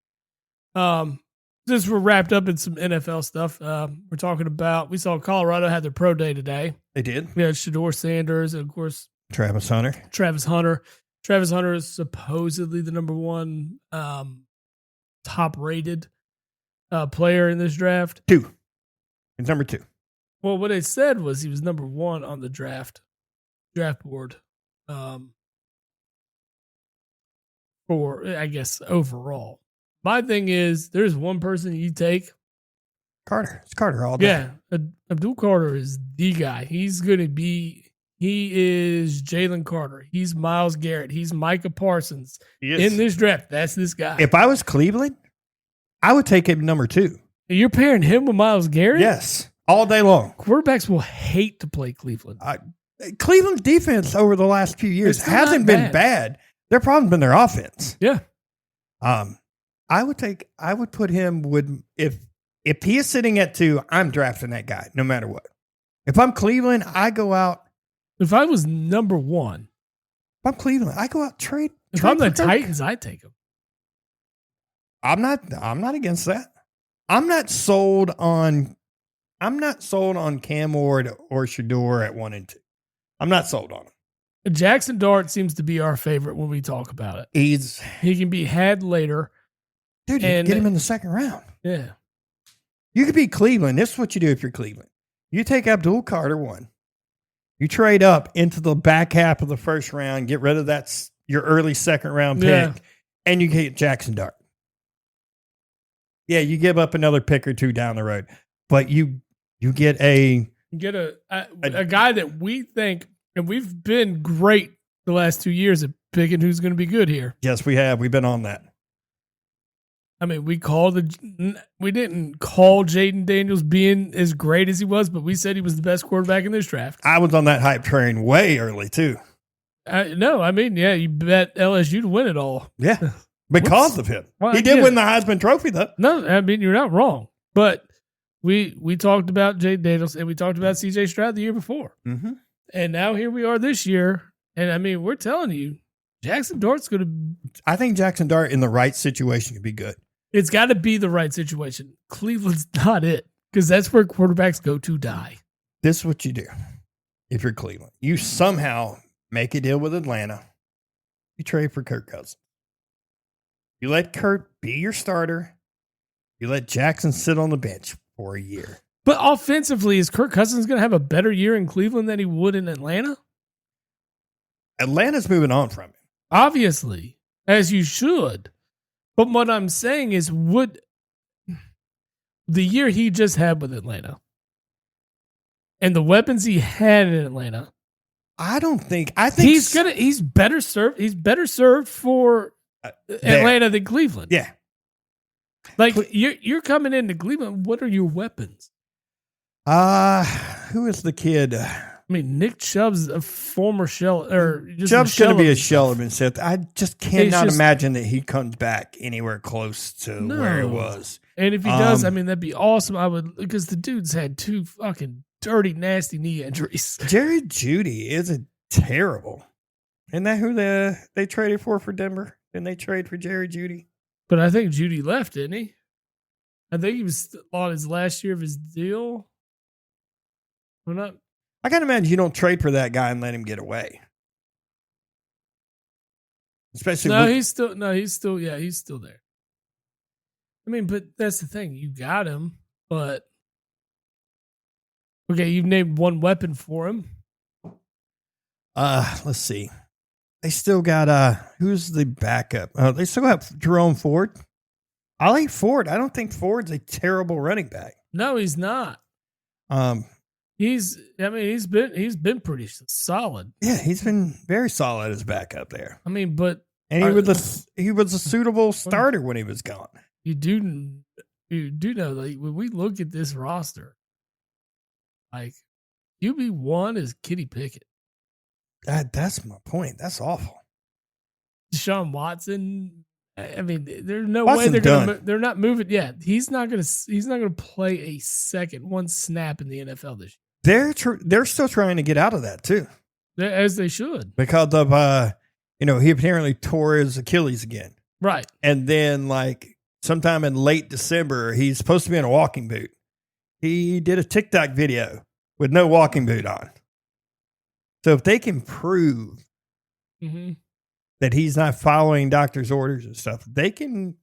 Since we're wrapped up in some NFL stuff, we're talking about, we saw Colorado had their pro day today. They did. We had Shedeur Sanders and, of course, Travis Hunter. Travis Hunter is supposedly the number one top rated player in this draft. 2. He's number 2. Well, what they said was he was number 1 on the draft board for, I guess, overall. My thing is, there's one person you take. Carter. It's Carter all day. Yeah. Abdul Carter is the guy. He is Jalen Carter. He's Myles Garrett. He's Micah Parsons. In this draft. That's this guy. If I was Cleveland, I would take him number 2. You're pairing him with Myles Garrett? Yes. All day long. Quarterbacks will hate to play Cleveland. Cleveland's defense over the last few years hasn't been bad. Their problem's been their offense. Yeah. I would put him with, if he is sitting at 2, I'm drafting that guy no matter what. If I'm Cleveland, I go out. If I was number 1. If I'm Cleveland, I go out trade. If I'm the Titans, I'd take him. I'm not against that. I'm not sold on Cam Ward or Shedeur at 1 and 2. I'm not sold on him. Jackson Dart seems to be our favorite when we talk about it. He can be had later. Dude, you can get him in the second round. Yeah. You could be Cleveland. This is what you do if you're Cleveland. You take Abdul Carter 1. You trade up into the back half of the first round, get rid of your early second round pick, and you get Jackson Dart. Yeah, you give up another pick or 2 down the road, but you get a guy that we think, and we've been great the last 2 years at picking who's going to be good here. Yes, we have. We've been on that. I mean, we didn't call Jaden Daniels being as great as he was, but we said he was the best quarterback in this draft. I was on that hype train way early too. You bet LSU to win it all. Yeah, because of him. Well, he did win the Heisman Trophy though. No, I mean, you're not wrong. But we talked about Jaden Daniels and we talked about CJ Stroud the year before. Mm-hmm. And now here we are this year. And I mean, we're telling you, Jackson Dart's going to. I think Jackson Dart in the right situation could be good. It's got to be the right situation. Cleveland's not it, because that's where quarterbacks go to die. This is what you do if you're Cleveland. You somehow make a deal with Atlanta. You trade for Kirk Cousins. You let Kurt be your starter. You let Jackson sit on the bench for a year. But offensively, is Kirk Cousins going to have a better year in Cleveland than he would in Atlanta? Atlanta's moving on from him. Obviously, as you should. But what I'm saying is, would the year he just had with Atlanta and the weapons he had in Atlanta, I think he's better served. He's better served for Atlanta than Cleveland. Yeah. Like you're coming into Cleveland. What are your weapons? Who is the kid? I mean, Nick Chubb's a former shell, or just Chubb's going to be a shell shell of himself. I just cannot imagine that he comes back anywhere close to where it was. And if he does, I mean, that'd be awesome. I would, because the dude's had 2 fucking dirty, nasty knee injuries. Jerry Jeudy isn't terrible. Isn't that who they traded for Denver? Didn't they trade for Jerry Jeudy? But I think Jeudy left, didn't he? I think he was on his last year of his deal. Well, not. I can't imagine you don't trade for that guy and let him get away. Especially he's still there. I mean, but that's the thing. You got him, but okay, you've named one weapon for him. Let's see. They still got who's the backup? They still got Jerome Ford. I like Ford. I don't think Ford's a terrible running back. No, he's not. He's been pretty solid. Yeah, he's been very solid as backup there. I mean, but he was a suitable starter when he was gone. You do know, like, when we look at this roster, like, QB1 is Kenny Pickett. That's my point. That's awful. Deshaun Watson. I mean, there's no Watson's way they're not moving. Yeah, he's not gonna play one snap in the NFL this year. They're still trying to get out of that too, as they should, because of he apparently tore his Achilles again, right? And then like sometime in late December, he's supposed to be in a walking boot. He did a TikTok video with no walking boot on. So if they can prove that he's not following doctor's orders and stuff, they can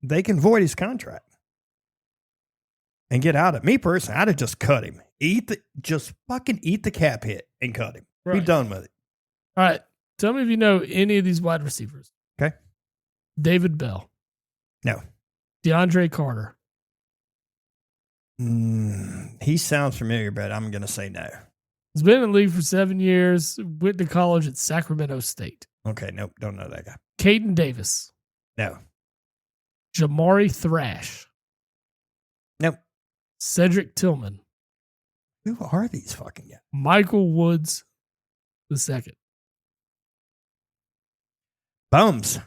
void his contract and get out of it. Me personally, I'd have just cut him. Just fucking eat the cap hit and cut him. Right. Be done with it. All right. Tell me if you know any of these wide receivers. Okay. David Bell. No. DeAndre Carter. He sounds familiar, but I'm going to say no. He's been in the league for 7 years. Went to college at Sacramento State. Okay, nope, don't know that guy. Caden Davis. No. Jamari Thrash. Nope. Cedric Tillman. Who are these fucking guys? Michael Woods II. Bums.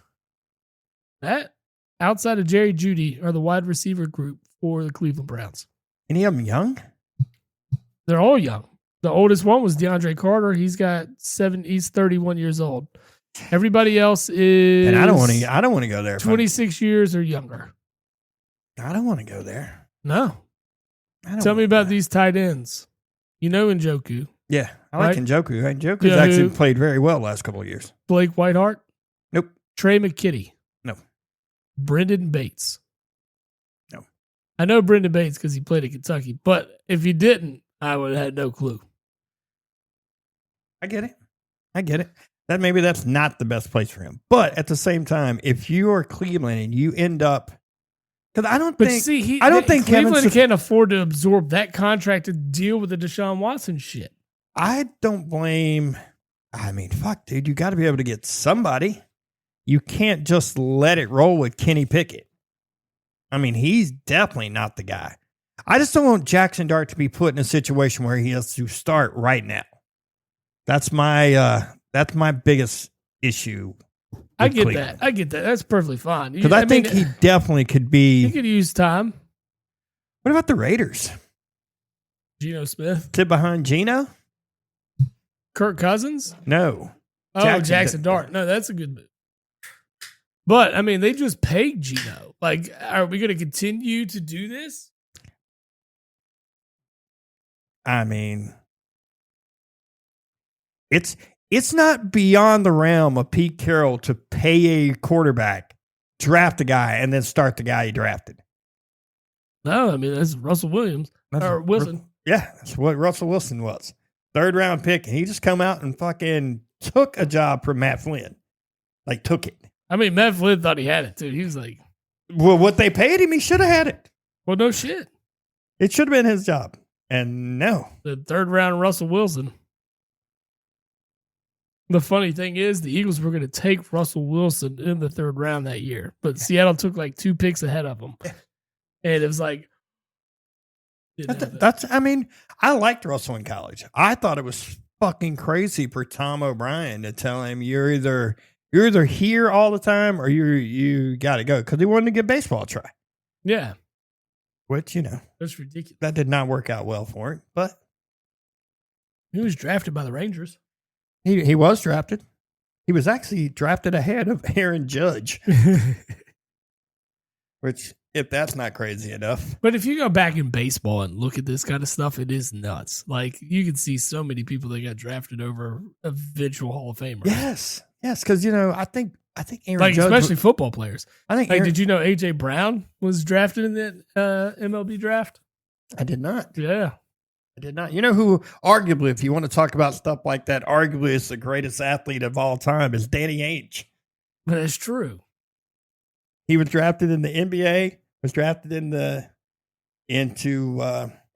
That, outside of Jerry Jeudy, are the wide receiver group for the Cleveland Browns. Any of them young? They're all young. The oldest one was DeAndre Carter. He's 31 years old. Everybody else is. And I don't want to go there. 26 years or younger. I don't want to go there. No. Tell me about these tight ends. You know Njoku. Yeah, I like Njoku. Njoku's actually played very well last couple of years. Blake Whiteheart? Nope. Trey McKitty? No. Brendan Bates? No. I know Brendan Bates because he played at Kentucky, but if he didn't, I would have had no clue. I get it. Maybe that's not the best place for him. But at the same time, if you are Cleveland and you end up, because I don't think Cleveland can't afford to absorb that contract to deal with the Deshaun Watson shit. I don't blame. I mean, fuck, dude, you got to be able to get somebody. You can't just let it roll with Kenny Pickett. I mean, he's definitely not the guy. I just don't want Jackson Dart to be put in a situation where he has to start right now. That's my biggest issue. I get Cleveland. that. That's perfectly fine. Because I think he definitely could be. He could use time. What about the Raiders? Geno Smith. Sit behind Geno? Kirk Cousins? No. Jackson Dart. No, that's a good move. But, I mean, they just paid Geno. Like, are we going to continue to do this? I mean, it's not beyond the realm of Pete Carroll to pay a quarterback, draft a guy, and then start the guy he drafted. No, I mean, that's Russell Williams. Or Wilson. Yeah, that's what Russell Wilson was. 3rd round pick, and he just come out and fucking took a job from Matt Flynn. Like, took it. I mean, Matt Flynn thought he had it, too. He was like... Well, what they paid him, he should have had it. Well, no shit. It should have been his job. And no. The 3rd round Russell Wilson. The funny thing is, the Eagles were going to take Russell Wilson in the 3rd round that year, but Seattle took like 2 picks ahead of him. And it was like, I liked Russell in college. I thought it was fucking crazy for Tom O'Brien to tell him you're either here all the time or you got to go, because he wanted to give baseball a try. Yeah. Which, that's ridiculous. That did not work out well for him, but he was drafted by the Rangers. He was drafted. He was actually drafted ahead of Aaron Judge. Which, if that's not crazy enough. But if you go back in baseball and look at this kind of stuff, it is nuts. Like, you can see so many people that got drafted over eventual Hall of Famers. Yes, because I think Aaron like Judge, especially football players. I think. Like, did you know AJ Brown was drafted in the MLB draft? I did not. Yeah. I did not. You know who, arguably, if you want to talk about stuff like that, arguably is the greatest athlete of all time, is Danny Ainge. But that's true. He was drafted in the NBA, was drafted into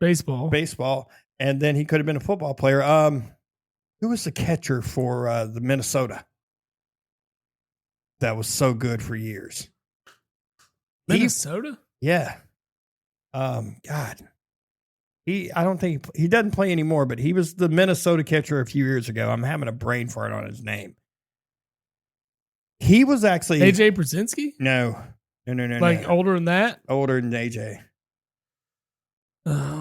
baseball, and then he could have been a football player. Who was the catcher for the Minnesota? That was so good for years. Minnesota? Yeah. God. I don't think he doesn't play anymore, but he was the Minnesota catcher a few years ago. I'm having a brain fart on his name. He was actually AJ Brzezinski? No. Like older than that? Older than AJ.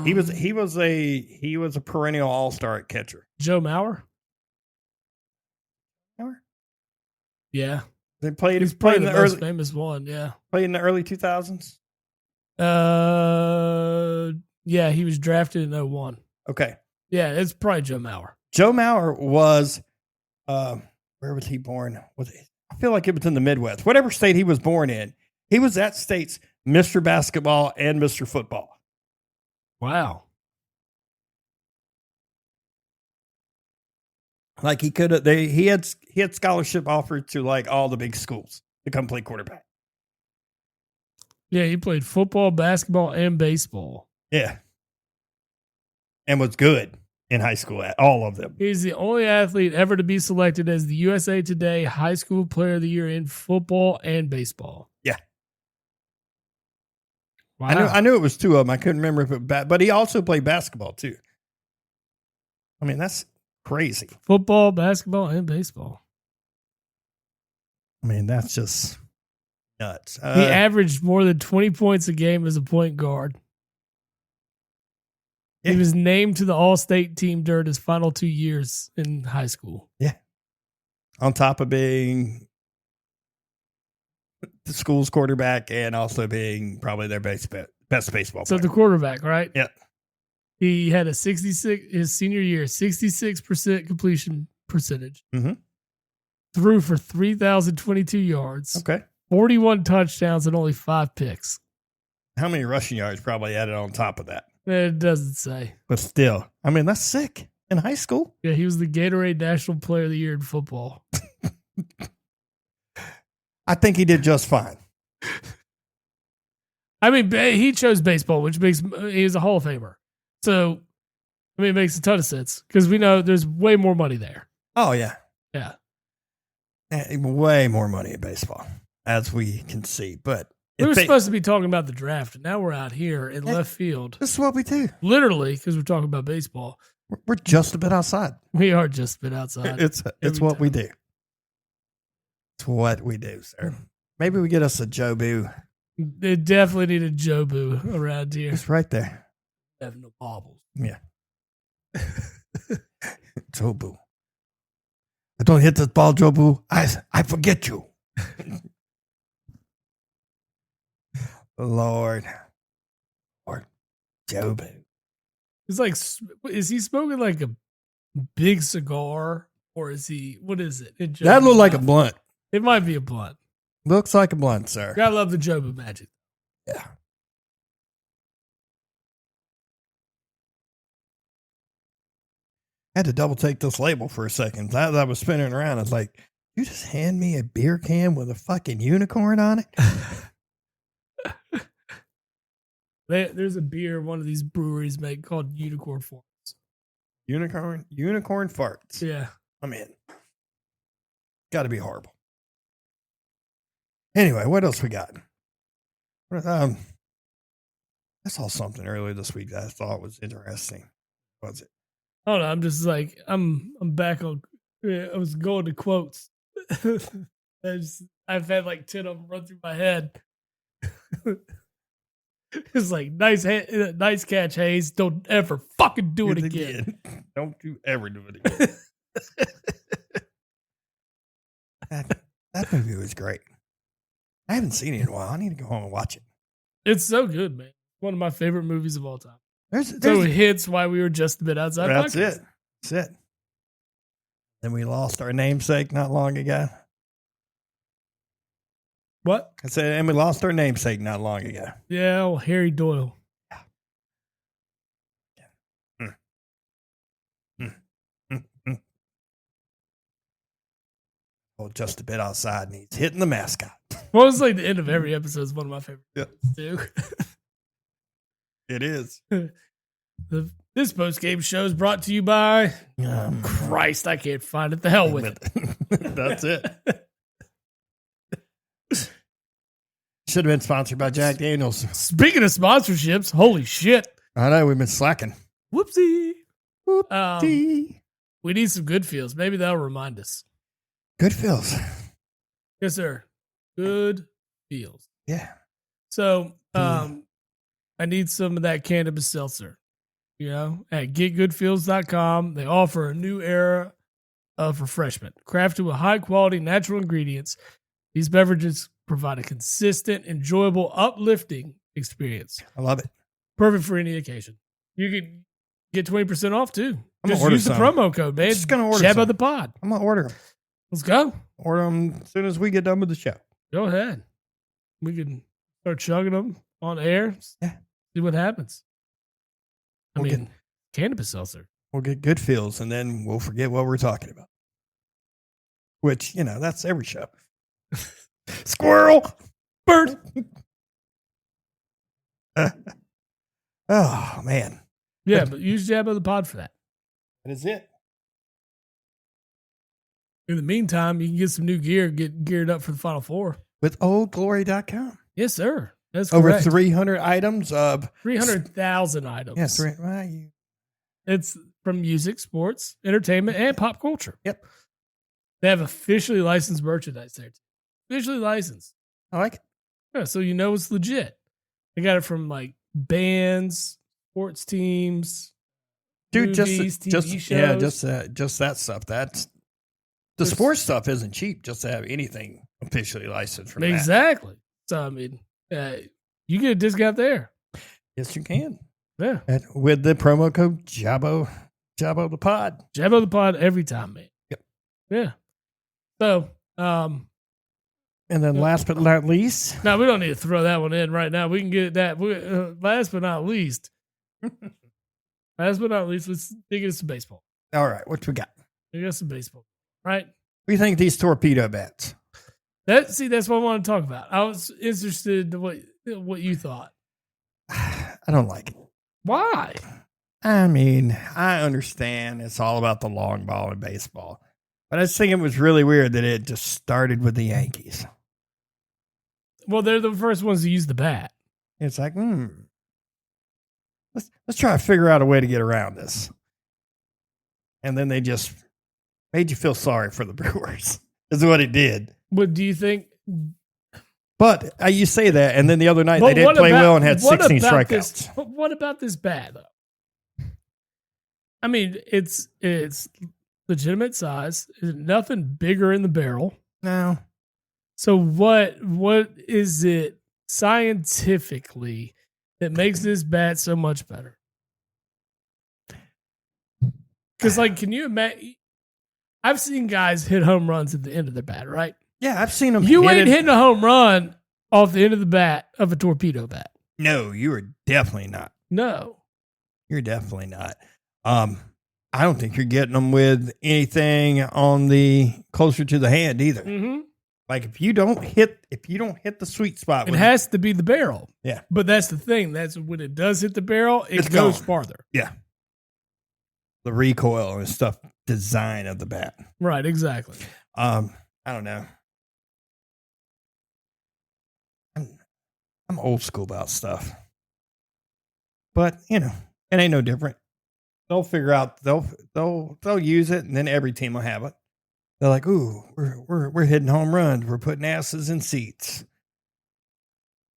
He was a perennial all-star at catcher. Joe Mauer? Yeah. They played. He's probably the most famous one. Yeah. Played in the early 2000s. Yeah, he was drafted in 2001. Okay. Yeah, it's probably Joe Mauer. Joe Mauer was, where was he born? I feel like it was in the Midwest. Whatever state he was born in, he was that state's Mr. Basketball and Mr. Football. Wow. Like he had scholarship offered to like all the big schools to come play quarterback. Yeah, he played football, basketball, and baseball. Yeah. And was good in high school at all of them. He's the only athlete ever to be selected as the USA Today High School Player of the Year in football and baseball. Yeah. Wow. I knew it was 2 of them. I couldn't remember if it was but he also played basketball too. I mean, that's crazy. Football, basketball, and baseball. I mean, that's just nuts. He averaged more than 20 points a game as a point guard. Yeah. He was named to the All-State team during his final 2 years in high school. Yeah. On top of being the school's quarterback and also being probably their best baseball player. So the quarterback, right? Yeah. He had his senior year, 66% completion percentage. Mm-hmm. Threw for 3,022 yards. Okay. 41 touchdowns and only 5 picks. How many rushing yards probably added on top of that? It doesn't say. But still, I mean, that's sick in high school. Yeah, he was the Gatorade National Player of the Year in football. I think he did just fine. I mean, he chose baseball, which makes he's a Hall of Famer. So, I mean, it makes a ton of sense because we know there's way more money there. Oh, yeah. Yeah. Way more money in baseball, as we can see. But we were supposed to be talking about the draft, and now we're out here in left field. This is what we do. Literally, because we're talking about baseball. We're just a bit outside. We are just a bit outside. It's what we do. It's what we do, sir. Maybe we get us a Jobu. They definitely need a Jobu around here. It's right there. Have no bobbles. Yeah. Jobu. I don't hit this ball, Jobu. I forget you. Lord. Jobu. It's like, is he smoking like a big cigar or is he, what is it? That looked like a blunt. It might be a blunt. Looks like a blunt, sir. Gotta love the Jobu magic. Yeah. I had to double take this label for a second. As I was spinning around, I was like, you just hand me a beer can with a fucking unicorn on it? There's a beer one of these breweries make called Unicorn Farts. Unicorn Farts. Yeah. I'm in. Got to be horrible. Anyway, what else we got? I saw something earlier this week that I thought was interesting. What was it? Oh no, I'm just like I'm back on. I was going to quotes. I've had like 10 of them run through my head. It's like nice catch, Hayes. Don't ever fucking do it again. Don't you ever do it again. that movie was great. I haven't seen it in a while. I need to go home and watch it. It's so good, man. One of my favorite movies of all time. There's so it hits why we were just a bit outside. That's podcast. it. That's it. Then we lost our namesake not long ago. What? I said, and we lost our namesake not long ago. Yeah, well, Harry Doyle. Well, just a bit outside, and he's hitting the mascot. Well, it's like the end of every episode is one of my favorites. Yeah. Too. It is. This post-game show is brought to you by Christ, I can't find it. The hell with it. That's it. Should have been sponsored by Jack Daniels. Speaking of sponsorships, holy shit. I know, we've been slacking. Whoopsie. Whoopsie. We need some good feels. Maybe that'll remind us. Good feels. Yes, sir. Good feels. Yeah. So, I need some of that cannabis seltzer. You know, at getgoodfeels.com, they offer a new era of refreshment. Crafted with high-quality natural ingredients, these beverages provide a consistent, enjoyable, uplifting experience. I love it. Perfect for any occasion. You can get 20% off, too. I'm Just order use the some. promo code, man. Just gonna order Jab some. of the pod. I'm going to order them. Let's go. Order them as soon as we get done with the show. Go ahead. We can start chugging them on air. Yeah. See what happens. We'll get cannabis seltzer. We'll get good feels, and then we'll forget what we're talking about. Which, you know, that's every show. Squirrel! Bird! Oh, man. Yeah, but use Jab of the Pod for that. That is it. In the meantime, you can get some new gear, get geared up for the Final Four. With oldglory.com. Yes, sir. That's over correct. 300 items of 300,000 items. Yeah, it's from music, sports, entertainment, and pop culture. Yep. They have officially licensed merchandise there. Officially licensed. I like it. Yeah, so you know it's legit. They got it from like bands, sports teams, dude. Movies, TV shows. Yeah, just that stuff. That's the sports stuff isn't cheap. Just to have anything officially licensed from exactly. So I mean, you get a discount there. Yes, you can. Yeah, and with the promo code Jabo the Pod. Jabo the Pod every time, man. Yep. Yeah. So, and then last but not least, no, we don't need to throw that one in right now. We can get that. Last but not least, let's dig into some baseball. All right, what we got? We got some baseball, right? What do you think of these torpedo bats? That's what I want to talk about. I was interested in what you thought. I don't like it. Why? I mean, I understand it's all about the long ball in baseball, but I just think it was really weird that it just started with the Yankees. Well, they're the first ones to use the bat. It's like, let's try to figure out a way to get around this. And then they just made you feel sorry for the Brewers. Is what it did. What do you think? But you say that, and then the other night they didn't play well and had 16 strikeouts. But what about this bat, though? I mean, it's legitimate size. There's nothing bigger in the barrel. No. So what is it scientifically that makes this bat so much better? Because, like, can you imagine? I've seen guys hit home runs at the end of their bat, right? Yeah, I've seen them. You ain't hitting a home run off the end of the bat of a torpedo bat. No, you are definitely not. No. You're definitely not. I don't think you're getting them with anything on the closer to the hand either. Mm-hmm. Like if you don't hit the sweet spot, it has to be the barrel. Yeah. But that's the thing. That's when it does hit the barrel, it It's goes gone. farther. Yeah. The recoil and stuff, design of the bat. Right, exactly. I don't know. I'm old school about stuff. But, it ain't no different. They'll figure out they'll use it, and then every team will have it. They're like, "Ooh, we're hitting home runs. We're putting asses in seats."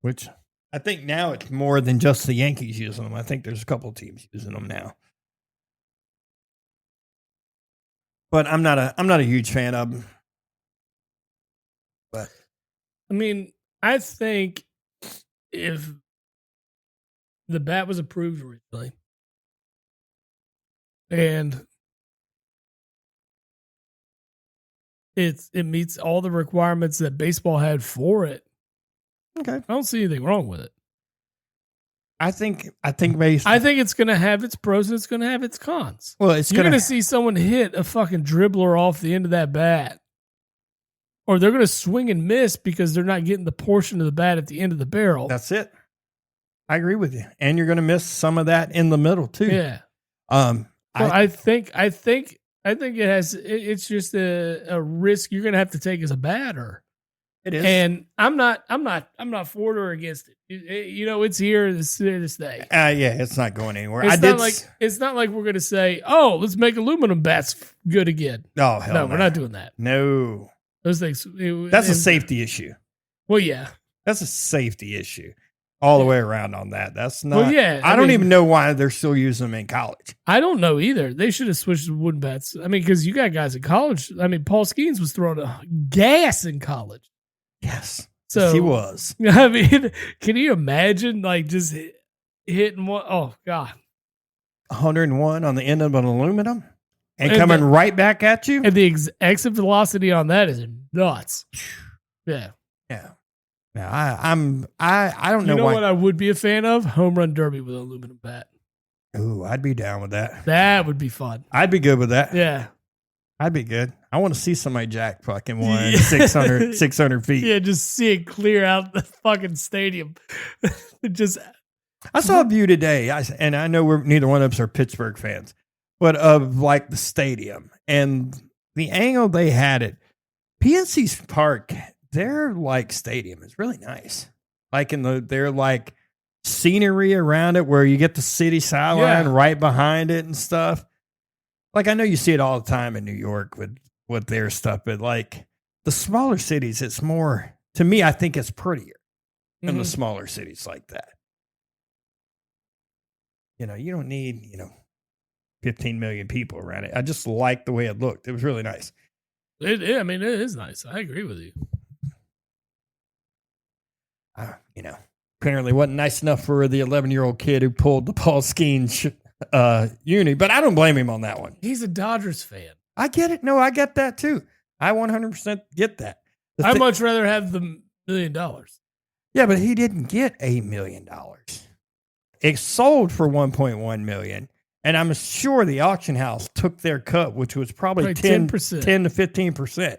Which I think now it's more than just the Yankees using them. I think there's a couple of teams using them now. But I'm not a huge fan of them. But I mean, I think if the bat was approved originally and it meets all the requirements that baseball had for it, okay, I don't see anything wrong with it. I think it's going to have its pros and it's going to have its cons. Well, you're going to see someone hit a fucking dribbler off the end of that bat, or they're going to swing and miss because they're not getting the portion of the bat at the end of the barrel. That's it. I agree with you, and you're going to miss some of that in the middle too. Yeah. I think it has. It's just a risk you're going to have to take as a batter. It is, and I'm not for it or against it. It's here to stay. Yeah, it's not going anywhere. It's not like we're going to say, "Oh, let's make aluminum bats good again." Oh, hell no, we're not doing that. No, those things. That's a safety issue. Well, yeah, that's a safety issue all the way around on that. That's not. Well, yeah, I don't even know why they're still using them in college. I don't know either. They should have switched to wooden bats. I mean, because you got guys in college. I mean, Paul Skeens was throwing gas in college. Yes. So he was. I mean, can you imagine just hitting one? Oh God, 101 on the end of an aluminum and coming right back at you. And the exit velocity on that is nuts. Yeah. Yeah. Now I don't know. You know what I would be a fan of? Home run derby with an aluminum bat. Ooh, I'd be down with that. That would be fun. I'd be good with that. Yeah. I'd be good. I want to see somebody jack fucking 600 feet. Yeah, just see it clear out the fucking stadium. I saw a view today, and I know neither one of us are Pittsburgh fans, but of like the stadium and the angle they had it. PNC Park, their like stadium is really nice. Like their like scenery around it, where you get the city skyline right behind it and stuff. Like, I know you see it all the time in New York with their stuff, but like the smaller cities, it's more, to me, I think it's prettier than the smaller cities like that. You don't need, 15 million people around it. I just like the way it looked. It was really nice. It is nice. I agree with you. Apparently wasn't nice enough for the 11-year-old kid who pulled the Paul Skeens uni, but I don't blame him on that one. He's a Dodgers fan. I get it. No, I get that too. I 100% get that. I'd much rather have the $1 million. Yeah, but he didn't get $1 million. It sold for $1.1 million, and I'm sure the auction house took their cut, which was probably 10% to 15%.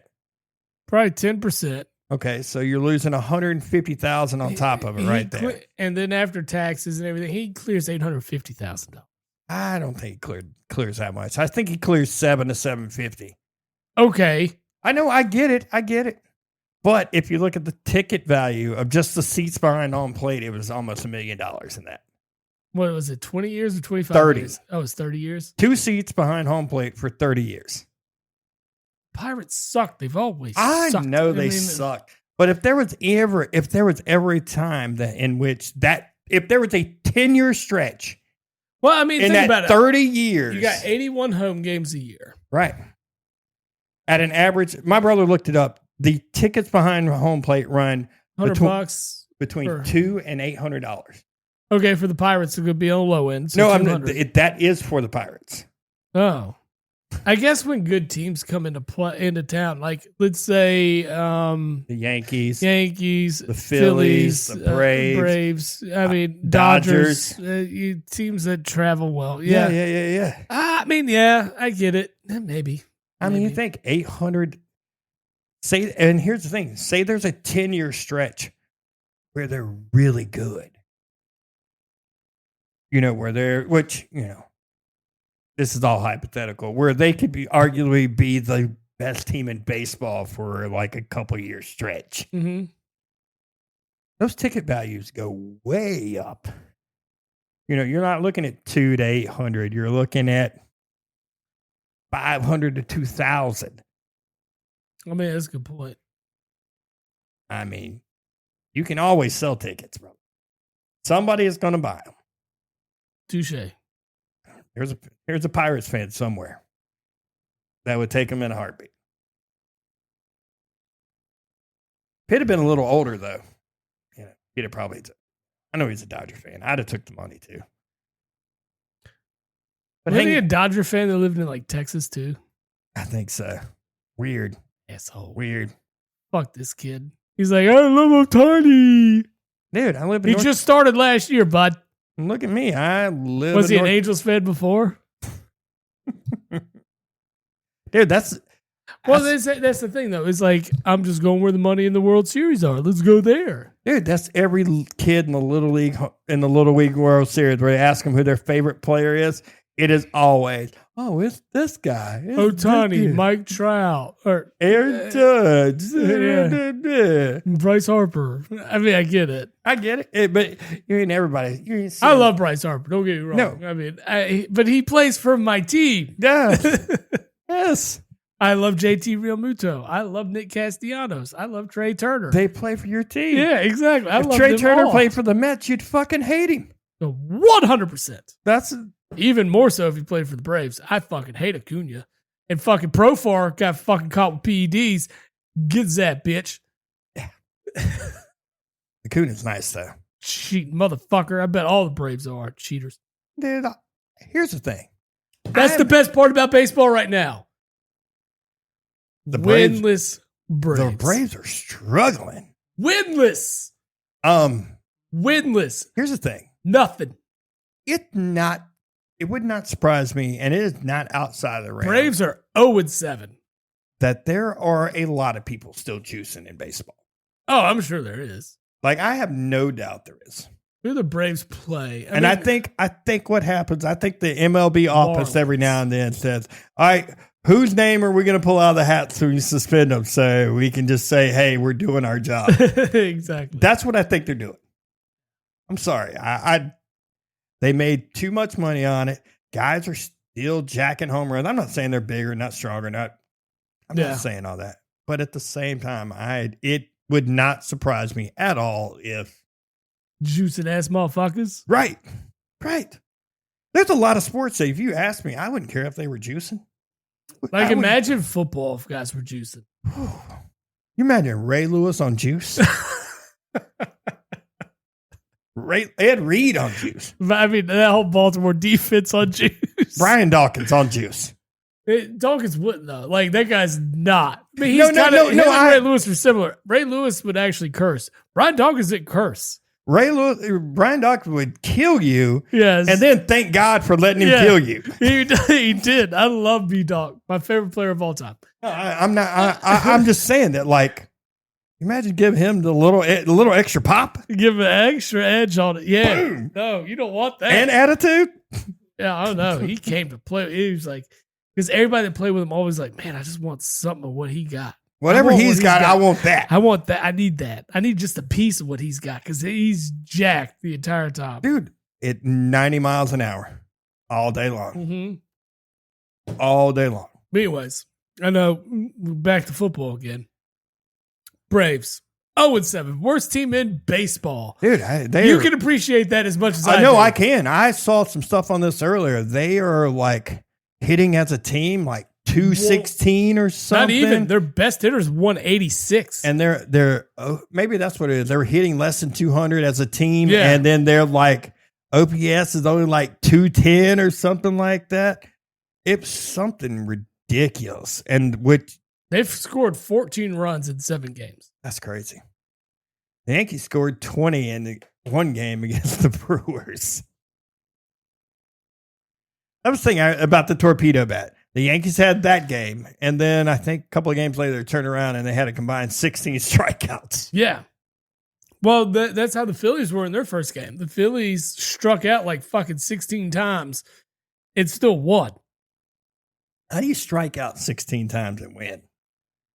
Probably 10%. Okay, so you're losing $150,000 on top of it right there. And then after taxes and everything, he clears $850,000. I don't think he clears that much. I think he clears $700,000 to $750,000. Okay. I know. I get it. But if you look at the ticket value of just the seats behind home plate, it was almost $1 million in that. What was it, 20 years or 25 30 years? Oh, it's 30 years? 2 seats behind home plate for 30 years. Pirates suck. They've always sucked. I know they suck. But if there was ever a time if there was a 10-year stretch, well, I mean, in think that about 30 years, you got 81 home games a year, right? At an average, my brother looked it up. The tickets behind home plate run $100 between $200 and $800. Okay, for the Pirates, it could be on the low end. So no, that is for the Pirates. Oh, I guess when good teams come into town, like let's say the Yankees, the Phillies, the Braves. I mean, Dodgers. Teams that travel well. Yeah. I mean, yeah, I get it. Maybe. I mean, you think 800. And here's the thing: say there's a 10-year stretch where they're really good. This is all hypothetical, where they could arguably be the best team in baseball for like a couple years stretch. Mm-hmm. Those ticket values go way up. You're not looking at 200 to 800. You're looking at 500 to 2,000. I mean, that's a good point. I mean, you can always sell tickets, bro. Somebody is going to buy them. Touche. There's a Pirates fan somewhere that would take them in a heartbeat. Pitt have been a little older, though. He'd have probably. I know he's a Dodger fan. I'd have took the money too. But was he a Dodger fan that lived in like Texas too? I think so. Weird. Asshole. Weird. Fuck this kid. He's like, I love Ohtani. Dude, I live in He just started last year, bud. Look at me. I live Was he an Angels fan before? Dude, that's the thing, though. It's like, I'm just going where the money in the World Series are. Let's go there. Dude, that's every kid in the Little League World Series where they ask them who their favorite player is. It is always, it's this guy. Ohtani, Mike Trout, or Aaron Judge, Bryce Harper. I mean, I get it. But you ain't everybody. I love Bryce Harper. Don't get me wrong. No. I mean, but he plays for my team. Yes. Yes. I love JT Realmuto. I love Nick Castellanos. I love Trey Turner. They play for your team. Yeah, exactly. If Trey Turner played for the Mets, you'd fucking hate him. 100%. That's even more so if he played for the Braves. I fucking hate Acuna. And fucking Profar got fucking caught with PEDs. Get that, bitch. Yeah. Acuna's nice, though. Cheating motherfucker. I bet all the Braves are cheaters. Dude, here's the thing. That's the best part about baseball right now. The Braves, winless Braves. The Braves are struggling. Winless. Winless. Here's the thing. Nothing. It would not surprise me, and it is not outside of the realm. Braves are 0-7. That there are a lot of people still juicing in baseball. Oh, I'm sure there is. Like, I have no doubt there is. Who do the Braves play? I think what happens, I think the MLB office every now and then says, all right, whose name are we going to pull out of the hat so we suspend them so we can just say, hey, we're doing our job. Exactly. That's what I think they're doing. I'm sorry. They made too much money on it. Guys are still jacking home runs. I'm not saying they're bigger, not stronger, I'm not saying all that. But at the same time, it would not surprise me at all if juicing ass motherfuckers. Right. There's a lot of sports that if you ask me, I wouldn't care if they were juicing. Like, imagine football if guys were juicing. You imagine Ray Lewis on juice? Ed Reed on juice. I mean, that whole Baltimore defense on juice. Brian Dawkins on juice. Dawkins wouldn't, though. Like, that guy's not. I mean, he's Ray Lewis are similar. Ray Lewis would actually curse. Brian Dawkins didn't curse. Brian Dawkins would kill you, yes, and then thank God for letting him kill you. He did. I love B-Dawg, my favorite player of all time. No, I'm not. I'm just saying that. Like, imagine giving him the little extra pop, give him an extra edge on it. Yeah, boom. No, you don't want that. And attitude. Yeah, I don't know. He came to play. He was like, because everybody that played with him always like, man, I just want something of what he got. Whatever he's got, I want that. I want that. I need that. I need just a piece of what he's got because he's jacked the entire time. Dude, at 90 miles an hour all day long. Mm-hmm. All day long. But anyways, I know, back to football again. Braves, 0-7. Worst team in baseball. Dude, you can appreciate that as much as I know do. I can. I saw some stuff on this earlier. They are like hitting as a team like 216 or something. Not even. Their best hitter is 186. And they're maybe that's what it is. They were hitting less than 200 as a team. Yeah. And then they're like, OPS is only like 210 or something like that. It's something ridiculous. And they've scored 14 runs in 7 games. That's crazy. The Yankees scored 20 in one game against the Brewers. I was thinking about the torpedo bat. The Yankees had that game, and then I think a couple of games later, they turned around and they had a combined 16 strikeouts. Yeah. Well, that's how the Phillies were in their first game. The Phillies struck out like fucking 16 times. It still won. How do you strike out 16 times and win?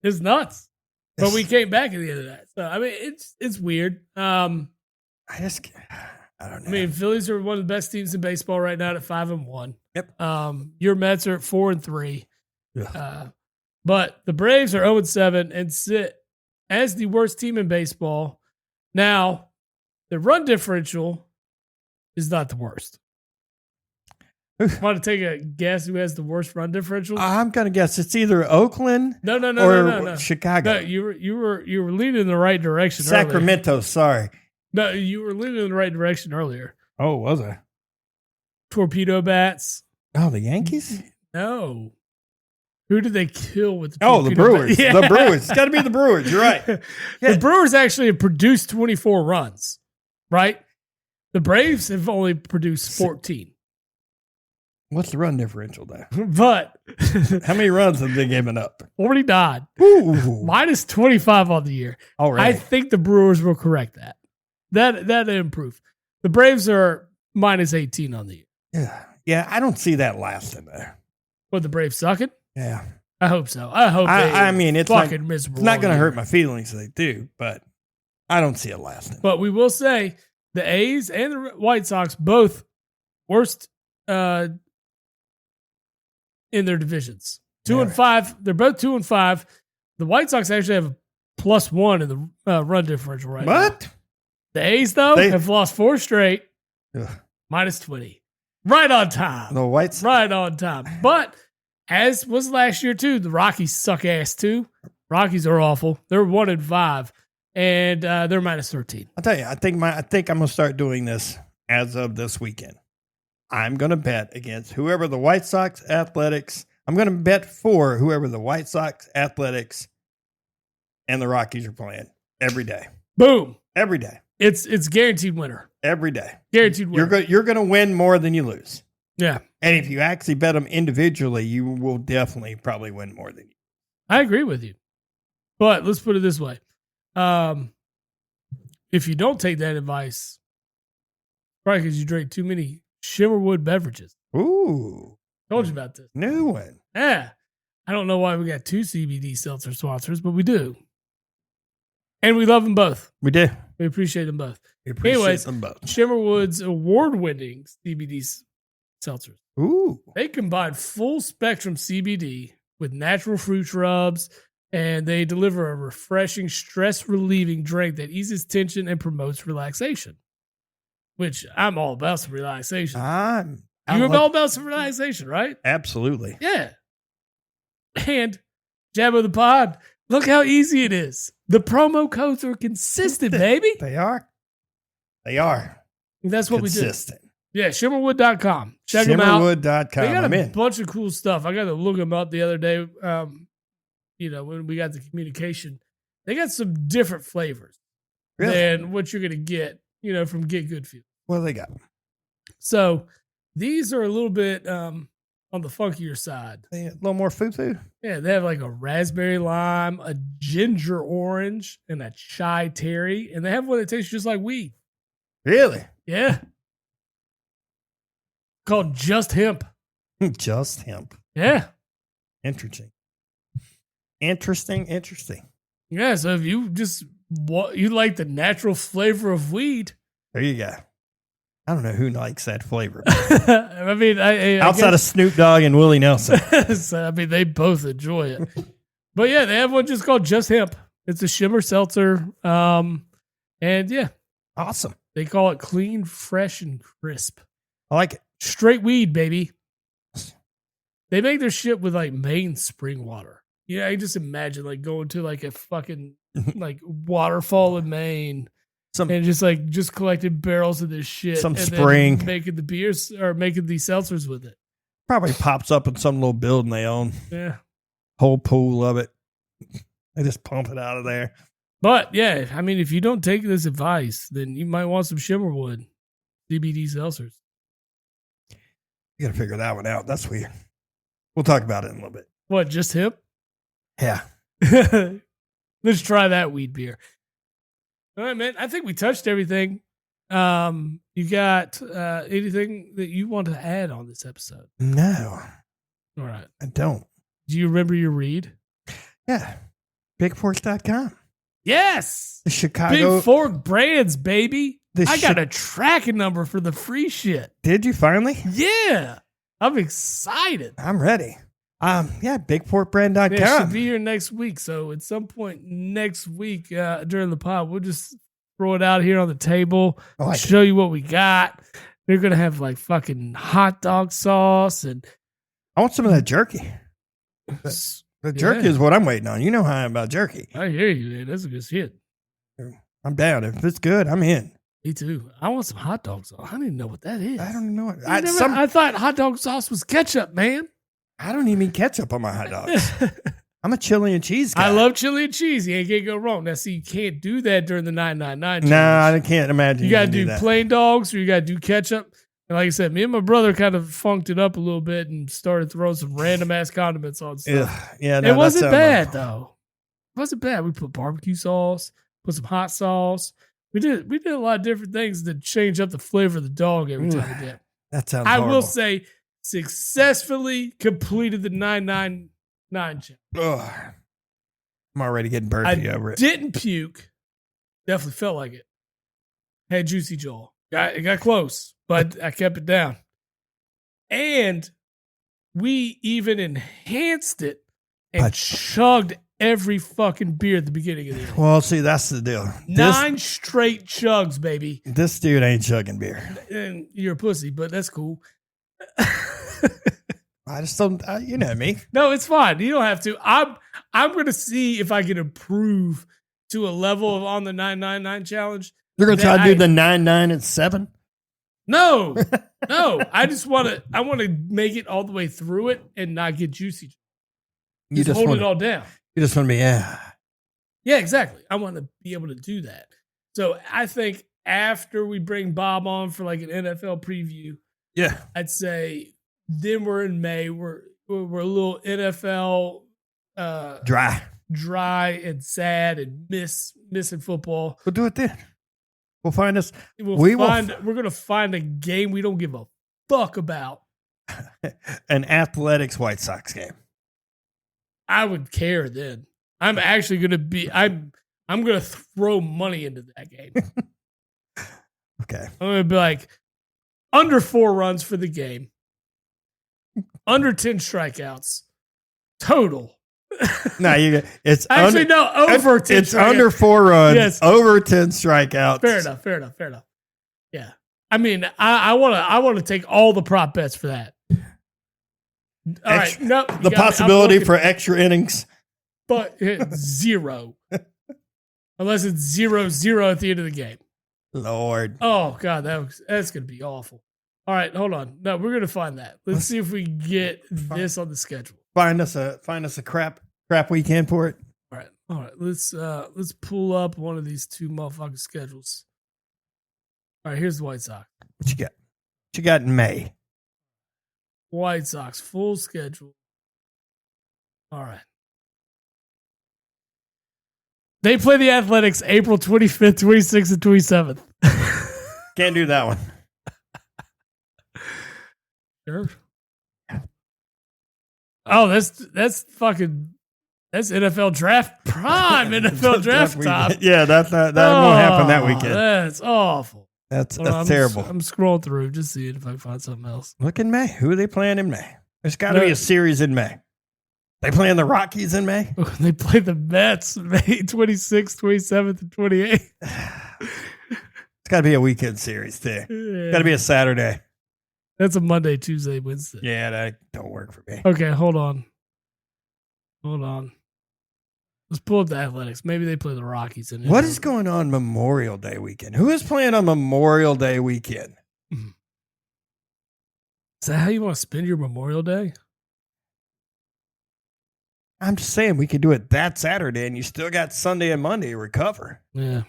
It's nuts. But we It's- came back at the end of that. So I mean, it's weird. I don't know. I mean, Phillies are one of the best teams in baseball right now at 5-1. Yep. Your Mets are at 4-3. Yeah. But the Braves are 0-7 and sit as the worst team in baseball. Now, the run differential is not the worst. Want to take a guess who has the worst run differential? I'm gonna guess it's either Oakland No. Chicago. No, you were leading in the right direction. Sacramento, sorry. No, you were leading in the right direction earlier. Oh, was I? Torpedo bats. Oh, the Yankees? No. Who did they kill with the Oh, the torpedo Brewers. bat? The Brewers. It's got to be the Brewers. You're right. The Brewers actually have produced 24 runs, right? The Braves have only produced 14. What's the run differential there? But How many runs have they given up? 49. Ooh. Minus 25 on the year. Already. I think the Brewers will correct that. That improved. The Braves are minus 18 on the year. Yeah, I don't see that lasting there. What, the Braves sucking? Yeah. I hope so. I hope I mean, it's fucking miserable. It's not going to all hurt year. my feelings if they do, but I don't see it lasting. But we will say the A's and the White Sox both worst in their divisions. 2-5. They're both 2-5. The White Sox actually have a +1 in the run differential right now. What? The A's, though, have lost 4 straight. Ugh. Minus 20. Right on time. The Whites? Right on time. But as was last year, too, the Rockies suck ass, too. Rockies are awful. They're 1-5, and they're minus 13. I'll tell you, I think I'm going to start doing this as of this weekend. I'm going to bet against whoever the White Sox Athletics. I'm going to bet for whoever the White Sox Athletics and the Rockies are playing every day. Boom. Every day. It's guaranteed winner. Every day. Guaranteed winner. You're going to win more than you lose. Yeah. And if you actually bet them individually, you will definitely probably win more than you. I agree with you. But let's put it this way. If you don't take that advice, probably because you drink too many Shimmerwood beverages. Ooh. Told you about this. New one. Yeah. I don't know why we got 2 CBD seltzer sponsors, but we do. And we love them both. We do. We appreciate them both. We appreciate Anyways, them both. Shimmerwood's award-winning CBD seltzers. Ooh. They combine full spectrum CBD with natural fruit shrubs, and they deliver a refreshing, stress-relieving drink that eases tension and promotes relaxation. Which I'm all about some relaxation. You're all about some relaxation, right? Absolutely. Yeah. And Jab of the Pod, look how easy it is. The promo codes are consistent, baby. They are. They are. That's what consistent. we do. Yeah, shimmerwood.com. Check them out. Shimmerwood.com. They got a bunch of cool stuff. I got to look them up the other day. When we got the communication, they got some different flavors than what you're going to get, from Get Good Feel. What do they got? So these are a little bit on the funkier side. A little more foo-foo? Yeah, they have like a raspberry lime, a ginger orange, and a chai terry. And they have one that tastes just like weed. Really? Yeah. Called Just Hemp. Just Hemp. Yeah. Interesting. Yeah, so if you you like the natural flavor of weed. There you go. I don't know who likes that flavor. I mean, outside of Snoop Dogg and Willie Nelson. So, I mean, they both enjoy it. But yeah, they have one just called Just Hemp. It's a shimmer seltzer. And yeah. Awesome. They call it clean, fresh, and crisp. I like it. Straight weed, baby. They make their shit with like Maine spring water. Yeah, I just imagine like going to like a fucking like waterfall in Maine. And just collecting barrels of this shit. Some and spring. then making the beers or making these seltzers with it. Probably pops up in some little building they own. Yeah. Whole pool of it. They just pump it out of there. But yeah, I mean, if you don't take this advice, then you might want some Shimmerwood CBD seltzers. You got to figure that one out. That's weird. We'll talk about it in a little bit. What, just hemp? Yeah. Let's try that weed beer. All right, man. I think we touched everything. You got anything that you want to add on this episode? No. All right. I don't. Do you remember your read? Yeah. BigForce.com. Yes. The Chicago. Big Fork Brands, baby. The I got a tracking number for the free shit. Did you finally? Yeah. I'm excited. I'm ready. BigForkBrand.com. Yeah, should be here next week. So at some point next week during the pod, we'll just throw it out here on the table, show you what we got. They're going to have like fucking hot dog sauce. And I want some of that jerky. The jerky is what I'm waiting on. You know how I am about jerky. I hear you, man. That's a good shit. I'm down. If it's good, I'm in. Me too. I want some hot dog sauce. I don't even know what that is. I don't even know what. I thought hot dog sauce was ketchup, man. I don't even eat ketchup on my hot dogs. I'm a chili and cheese guy. I love chili and cheese. You can't go wrong. Now, see, you can't do that during the 999 challenge. No, I can't imagine. You got to do plain dogs or you got to do ketchup. And like I said, me and my brother kind of funked it up a little bit and started throwing some random ass condiments on stuff. Yeah, it wasn't bad though. It wasn't bad. We put barbecue sauce, put some hot sauce. We did a lot of different things to change up the flavor of the dog every time we did. That sounds I horrible. will say, successfully completed the 999 challenge. Ugh. I'm already getting burpy over it. Didn't puke. Definitely felt like it. Had juicy jaw. It got close, but I kept it down. And we even enhanced it and chugged every fucking beer at the beginning of the year. Well, see, that's the deal. 9 straight chugs, baby. This dude ain't chugging beer. And you're a pussy, but that's cool. I just don't, you know me. No, it's fine. You don't have to. I'm going to see if I can improve to a level of on the 999 challenge. You're going to try to do the 9, and 7? No. I just want to make it all the way through it and not get juicy. You just hold it all down. You just want to be, Yeah, exactly. I want to be able to do that. So I think after we bring Bob on for like an NFL preview, I'd say then we're in May. We're a little NFL dry and sad and missing football. We'll do it then. We'll find us. We're going to find a game we don't give a fuck about. An Athletics White Sox game. I would care then. I'm actually going to be. I'm going to throw money into that game. Okay. I'm going to be like under 4 runs for the game, under 10 strikeouts total. No, it's actually over 10. It's under 4 runs, over 10 strikeouts. Fair enough. Yeah, I mean, I want to take all the prop bets for that. All right, no, the possibility for extra innings, but 0, unless it's 0-0 at the end of the game. Lord, oh god, that's gonna be awful. All right, hold on. No, we're gonna find that. Let's see if we can get this on the schedule. Find us a crap weekend for it. All right. Let's pull up one of these 2 motherfucking schedules. All right, here's the White Sox. What you got? What you got in May? White Sox full schedule. All right. They play the Athletics April 25th, 26th, and 27th. Can't do that one. Sure. Oh, that's NFL draft prime. NFL draft time. Yeah, that won't happen that weekend. That's awful. That's terrible. I'm scrolling through, just seeing if I can find something else. Look in May. Who are they playing in May? There's got to be a series in May. They playing the Rockies in May? They play the Mets May 26th, 27th, and 28th. It's got to be a weekend series, too. Yeah. Got to be a Saturday. That's a Monday, Tuesday, Wednesday. Yeah, that don't work for me. Okay, hold on. Let's pull up the Athletics. Maybe they play the Rockies. What is going on Memorial Day weekend? Who is playing on Memorial Day weekend? Is that how you want to spend your Memorial Day? I'm just saying we could do it that Saturday and you still got Sunday and Monday to recover. Yeah.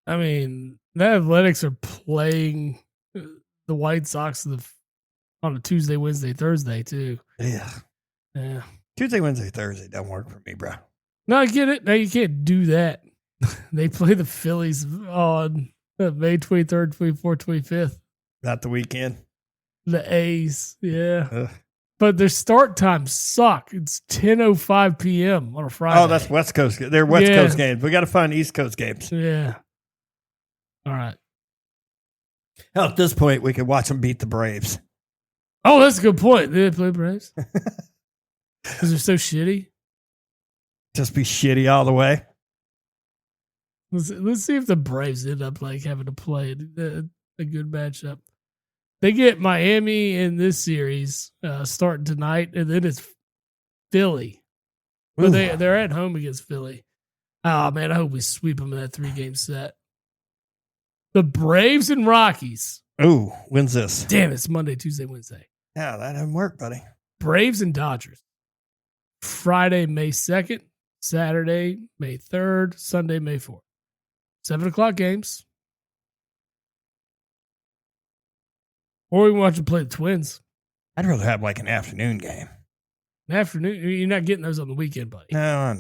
I mean, the Athletics are playing the White Sox on a Tuesday, Wednesday, Thursday, too. Yeah. Tuesday, Wednesday, Thursday don't work for me, bro. No, I get it. No, you can't do that. They play the Phillies on May 23rd, 24th, 25th. Not the weekend. The A's, yeah. but their start times suck. It's 10:05 p.m. on a Friday. Oh, that's West Coast. They're West Yeah. Coast games. We got to find East Coast games. Yeah. All right. Hell, at this point, we could watch them beat the Braves. Oh, that's a good point. Did they play Braves? Because they're so shitty. Just be shitty all the way. Let's see if the Braves end up like having to play a good matchup. They get Miami in this series starting tonight, and then it's Philly. But they're at home against Philly. Oh, man, I hope we sweep them in that 3-game set. The Braves and Rockies. Ooh, when's this? Damn, it's Monday, Tuesday, Wednesday. Yeah, that didn't work, buddy. Braves and Dodgers. Friday, May 2nd. Saturday, May 3rd. Sunday, May 4th. 7 o'clock games. Or we can watch them play the Twins. I'd rather have like an afternoon game. An afternoon? You're not getting those on the weekend, buddy. No, I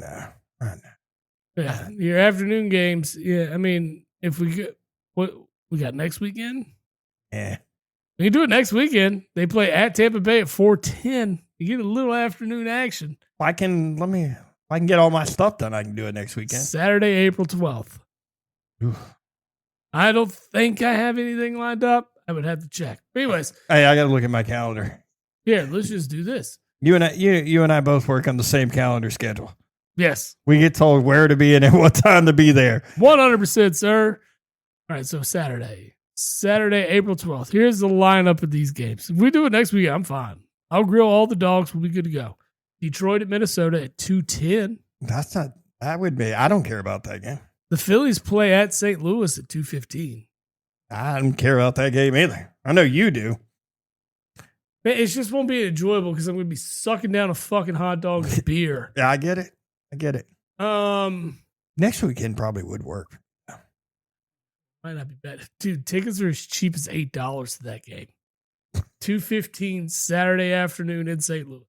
know. Yeah, your afternoon games. Yeah, I mean, if we get what we got next weekend, Yeah. we can do it next weekend. They play at Tampa Bay at 4:10. You get a little afternoon action. If I can get all my stuff done, I can do it next weekend. Saturday, April 12th. Oof. I don't think I have anything lined up. I would have to check. But anyways, Hey, I got to look at my calendar. here, let's just do this. You and I both work on the same calendar schedule. Yes, We get told where to be and at what time to be there. 100%, sir. All right, so Saturday, April 12th. Here's the lineup of these games. If we do it next week, I'm fine. I'll grill all the dogs. We'll be good to go. Detroit at Minnesota at 2:10. That would be. I don't care about that game. The Phillies play at St. Louis at 2:15. I don't care about that game either. I know you do. Man, it just won't be enjoyable because I'm going to be sucking down a fucking hot dog and beer. Yeah, I get it. Next weekend probably would work. Might not be bad. Dude, tickets are as cheap as $8 to that game. 2:15 Saturday afternoon in St. Louis.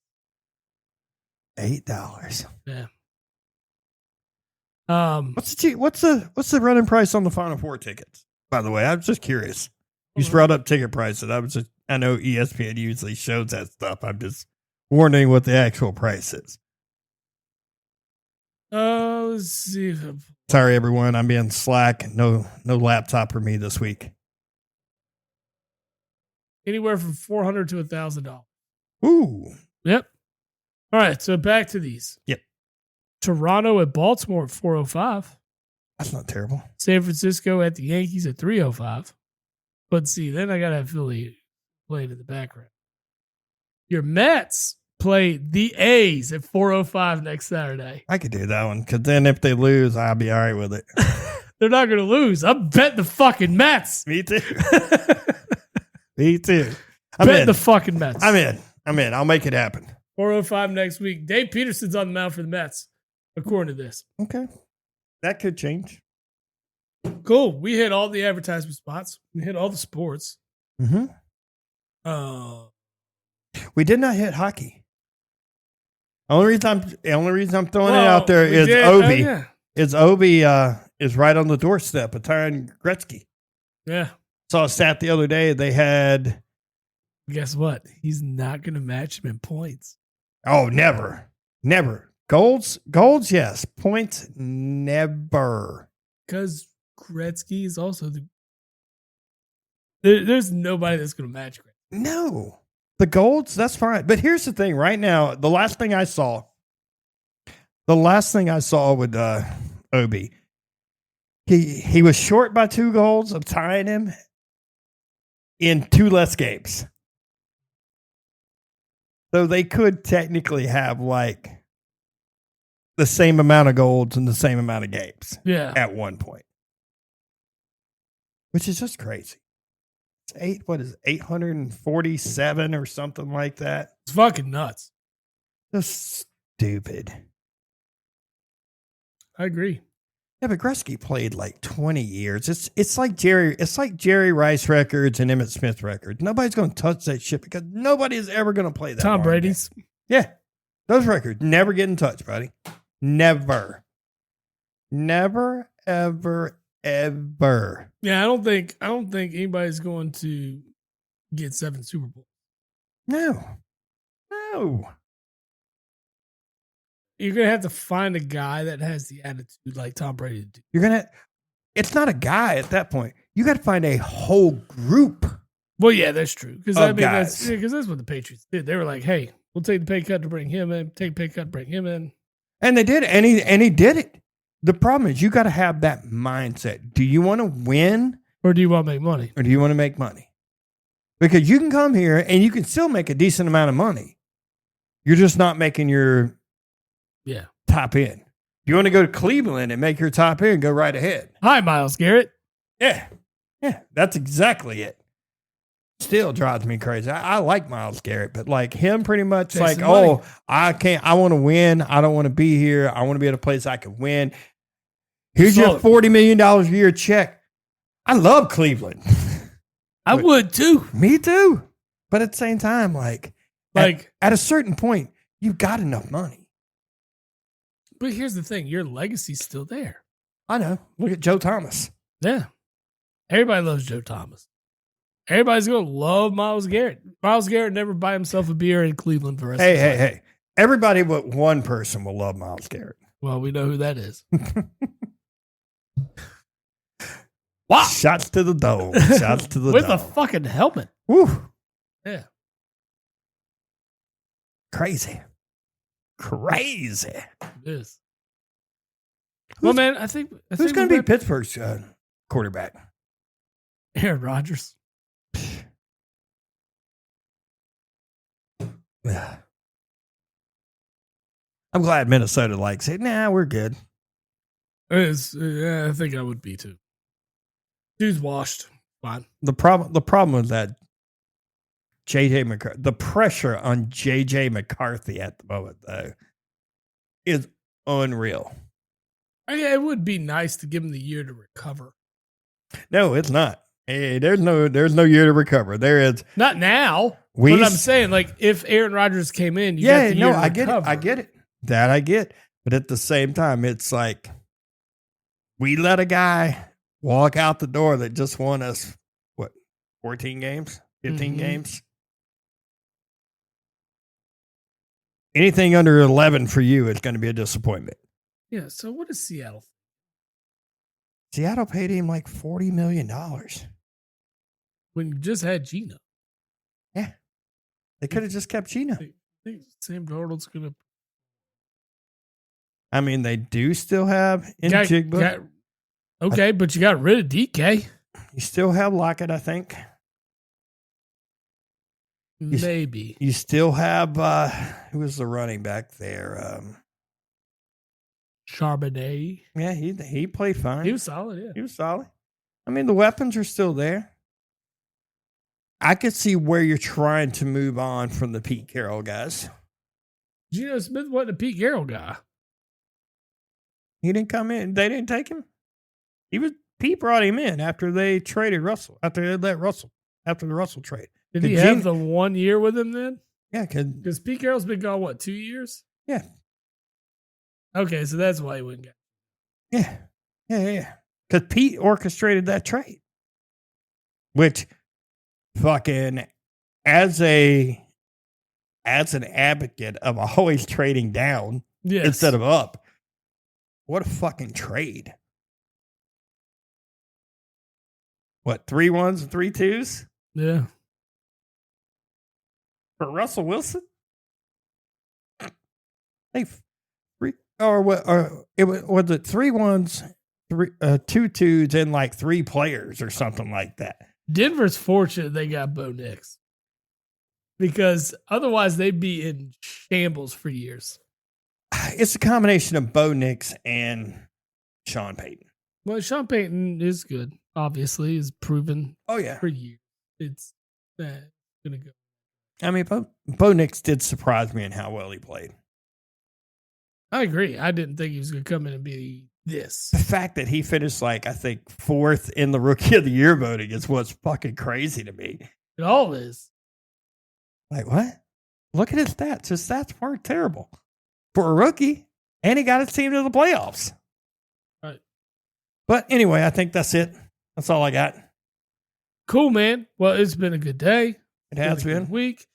$8. Yeah. What's the running price on the Final Four tickets? By the way, I'm just curious. You brought up ticket prices. I know ESPN usually shows that stuff. I'm just wondering what the actual price is. Let's see. Sorry, everyone. I'm being slack. No laptop for me this week. Anywhere from $400 to $1,000. Ooh. Yep. All right, so back to these. Yep. Toronto at Baltimore at 4:05. That's not terrible. San Francisco at the Yankees at 3:05. But see, then I got to have Philly playing in the background. Your Mets play the A's at 4:05 next Saturday. I could do that one because then if they lose, I'll be all right with it. They're not going to lose. I'm betting the fucking Mets. Me too. Me too. Bet the fucking Mets. I'm in. I'll make it happen. 4:05 next week. Dave Peterson's on the mound for the Mets, according to this. Okay. That could change. Cool. We hit all the advertisement spots. We hit all the sports. Mm-hmm. We did not hit hockey. The only reason I'm throwing it out there is Obi. Yeah. Obi is right on the doorstep of Tyron Gretzky. Yeah. Saw a stat the other day. They had. Guess what? He's not going to match him in points. Oh, never. Golds, yes. Points, never. Because Gretzky is also there's nobody that's going to match Gretzky. No. The golds, that's fine. But here's the thing. Right now, the last thing I saw with Obi, he was short by 2 goals of tying him in 2 less games. So they could technically have like the same amount of golds and the same amount of games. Yeah. At one point. Which is just crazy. It's 847 or something like that. It's fucking nuts. Just stupid. I agree. Yeah, but Gretzky played like 20 years. It's like Jerry Rice records and Emmitt Smith records. Nobody's going to touch that shit because nobody is ever going to play that. Tom Brady's. Game. Yeah. Those records never get in touch, buddy. Never, ever, ever. Yeah, I don't think anybody's going to get 7 Super Bowls. No. No. You're gonna have to find a guy that has the attitude like Tom Brady did. It's not a guy at that point. You got to find a whole group. Well, yeah, that's true. Because of guys. that's what the Patriots did. They were like, "Hey, we'll take the pay cut to bring him in. Take pay cut to bring him in." And they did, and he did it. The problem is you got to have that mindset. Do you want to win, or do you want to make money? Or do you want to make money? Because you can come here and you can still make a decent amount of money. You're just not making your top end. If you want to go to Cleveland and make your top end, go right ahead. Hi, Myles Garrett. Yeah, that's exactly it. Still drives me crazy. I like Myles Garrett, but like him pretty much Chasing like, money. I want to win. I don't want to be here. I want to be at a place I can win. Here's your Solid. $40 million a year check. I love Cleveland. I would too. Me too. But at the same time, like at a certain point, you've got enough money. But here's the thing: your legacy's still there. I know. Look at Joe Thomas. Yeah, everybody loves Joe Thomas. Everybody's gonna love Myles Garrett. Myles Garrett never buy himself a beer in Cleveland for the rest of his life. Hey. Everybody but one person will love Myles Garrett. Well, we know who that is. Wow. Shots to the dome. Shots to the With dome. a fucking helmet. Woo. Yeah. Crazy. It is. Well, man, I think who's going to be Pittsburgh's quarterback? Aaron Rodgers. Yeah. I'm glad Minnesota likes it. Nah, we're good. I think I would be too. Dude's washed. Fine. The problem with that JJ McCarthy, the pressure on JJ McCarthy at the moment though is unreal. It would be nice to give him the year to recover. No, it's not. Hey, there's no year to recover. There is not now. But I'm saying, like, if Aaron Rodgers came in, got the year to recover. I get it. That I get. But at the same time, it's like we let a guy walk out the door that just won us 14 games, 15 games. Anything under 11 for you is going to be a disappointment. Yeah. So what is Seattle? Seattle paid him like $40 million. When you just had Gino. Yeah. They could have just kept Gino. I think Sam Darnold's going to. I mean, they do still have Njigba. Okay, but you got rid of DK. You still have Lockett, I think. Maybe. You still have, who was the running back there? Charbonnet. Yeah, he played fine. He was solid, yeah. He was solid. I mean, the weapons are still there. I could see where you're trying to move on from the Pete Carroll guys. Geno Smith wasn't a Pete Carroll guy. He didn't come in. They didn't take him. Pete brought him in after they traded Russell. After the Russell trade. Did he have the 1 year with him then? Yeah, because Pete Carroll's been gone 2 years? Yeah. Okay, so that's why he wouldn't get. Yeah. Because Pete orchestrated that trade, which fucking as an advocate of always trading down instead of up. What a fucking trade. What, 3 1s and 3 2s? Yeah. For Russell Wilson? Hey, was it 3 1s, 2 2s, and like 3 players or something like that? Denver's fortunate they got Bo Nix. Because otherwise they'd be in shambles for years. It's a combination of Bo Nix and Sean Payton. Well, Sean Payton is good, obviously, is proven for years. It's going to go. I mean, Bo Nix did surprise me in how well he played. I agree. I didn't think he was going to come in and be this. The fact that he finished, like, I think 4th in the Rookie of the Year voting is what's fucking crazy to me. It all is. Like, what? Look at his stats. His stats weren't terrible for a rookie, and he got his team to the playoffs. Right. But anyway, I think that's it. That's all I got. Cool, man. Well, it's been a good day. It has been. A good week.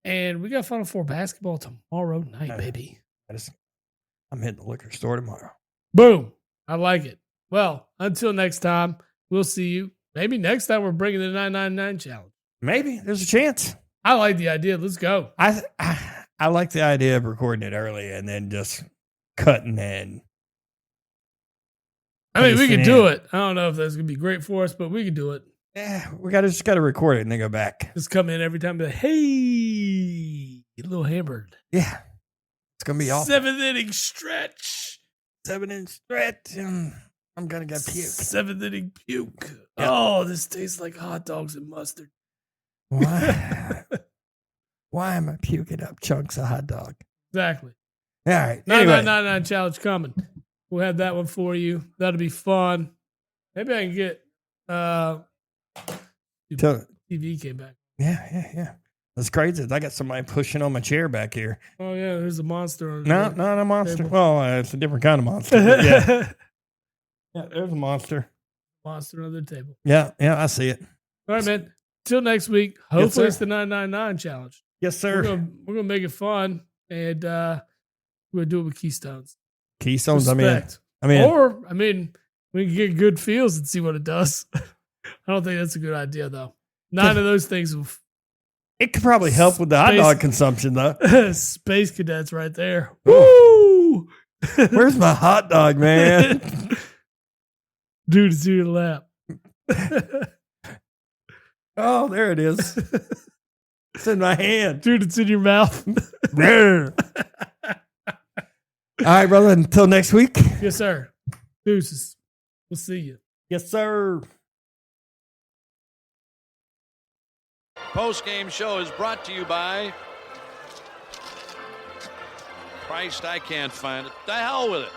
And we got Final Four basketball tomorrow night, baby. I'm hitting the liquor store tomorrow. Boom. I like it. Well, until next time, we'll see you. Maybe next time we're bringing the 999 challenge. Maybe. There's a chance. I like the idea. Let's go. I like the idea of recording it early and then just cutting in. I mean, we can do it. I don't know if that's going to be great for us, but we can do it. Yeah, we just got to record it and then go back. Just come in every time and be like, hey, little hammered. Yeah. It's going to be awesome. 7th inning stretch. 7-inch stretch. I'm going to get puke. 7th inning puke. Yeah. Oh, this tastes like hot dogs and mustard. Why? Why am I puking up chunks of hot dog? Exactly. All right. Anyway. Anyway. 999 challenge coming. We'll have that one for you. That'll be fun. Maybe I can get TV came back. Yeah. That's crazy. I got somebody pushing on my chair back here. Oh, yeah. There's a monster on No, not a monster. Table. Well, it's a different kind of monster. Yeah. Yeah, there's a monster. Monster on the table. Yeah, I see it. All right, man. Till next week. Hopefully it's the 999 challenge. Yes, sir. We're gonna make it fun, and we're gonna do it with Keystones. Keystones. Respect. I mean, we can get good feels and see what it does. I don't think that's a good idea, though. None of those things will. It could probably help with the hot dog consumption, though. Space cadets right there. Woo! Where's my hot dog, man? Dude, it's in your lap. Oh, there it is. It's in my hand. Dude, it's in your mouth. All right, brother. Until next week. Yes, sir. Deuces. We'll see you. Yes, sir. Post-game show is brought to you by Christ, I can't find it. The hell with it.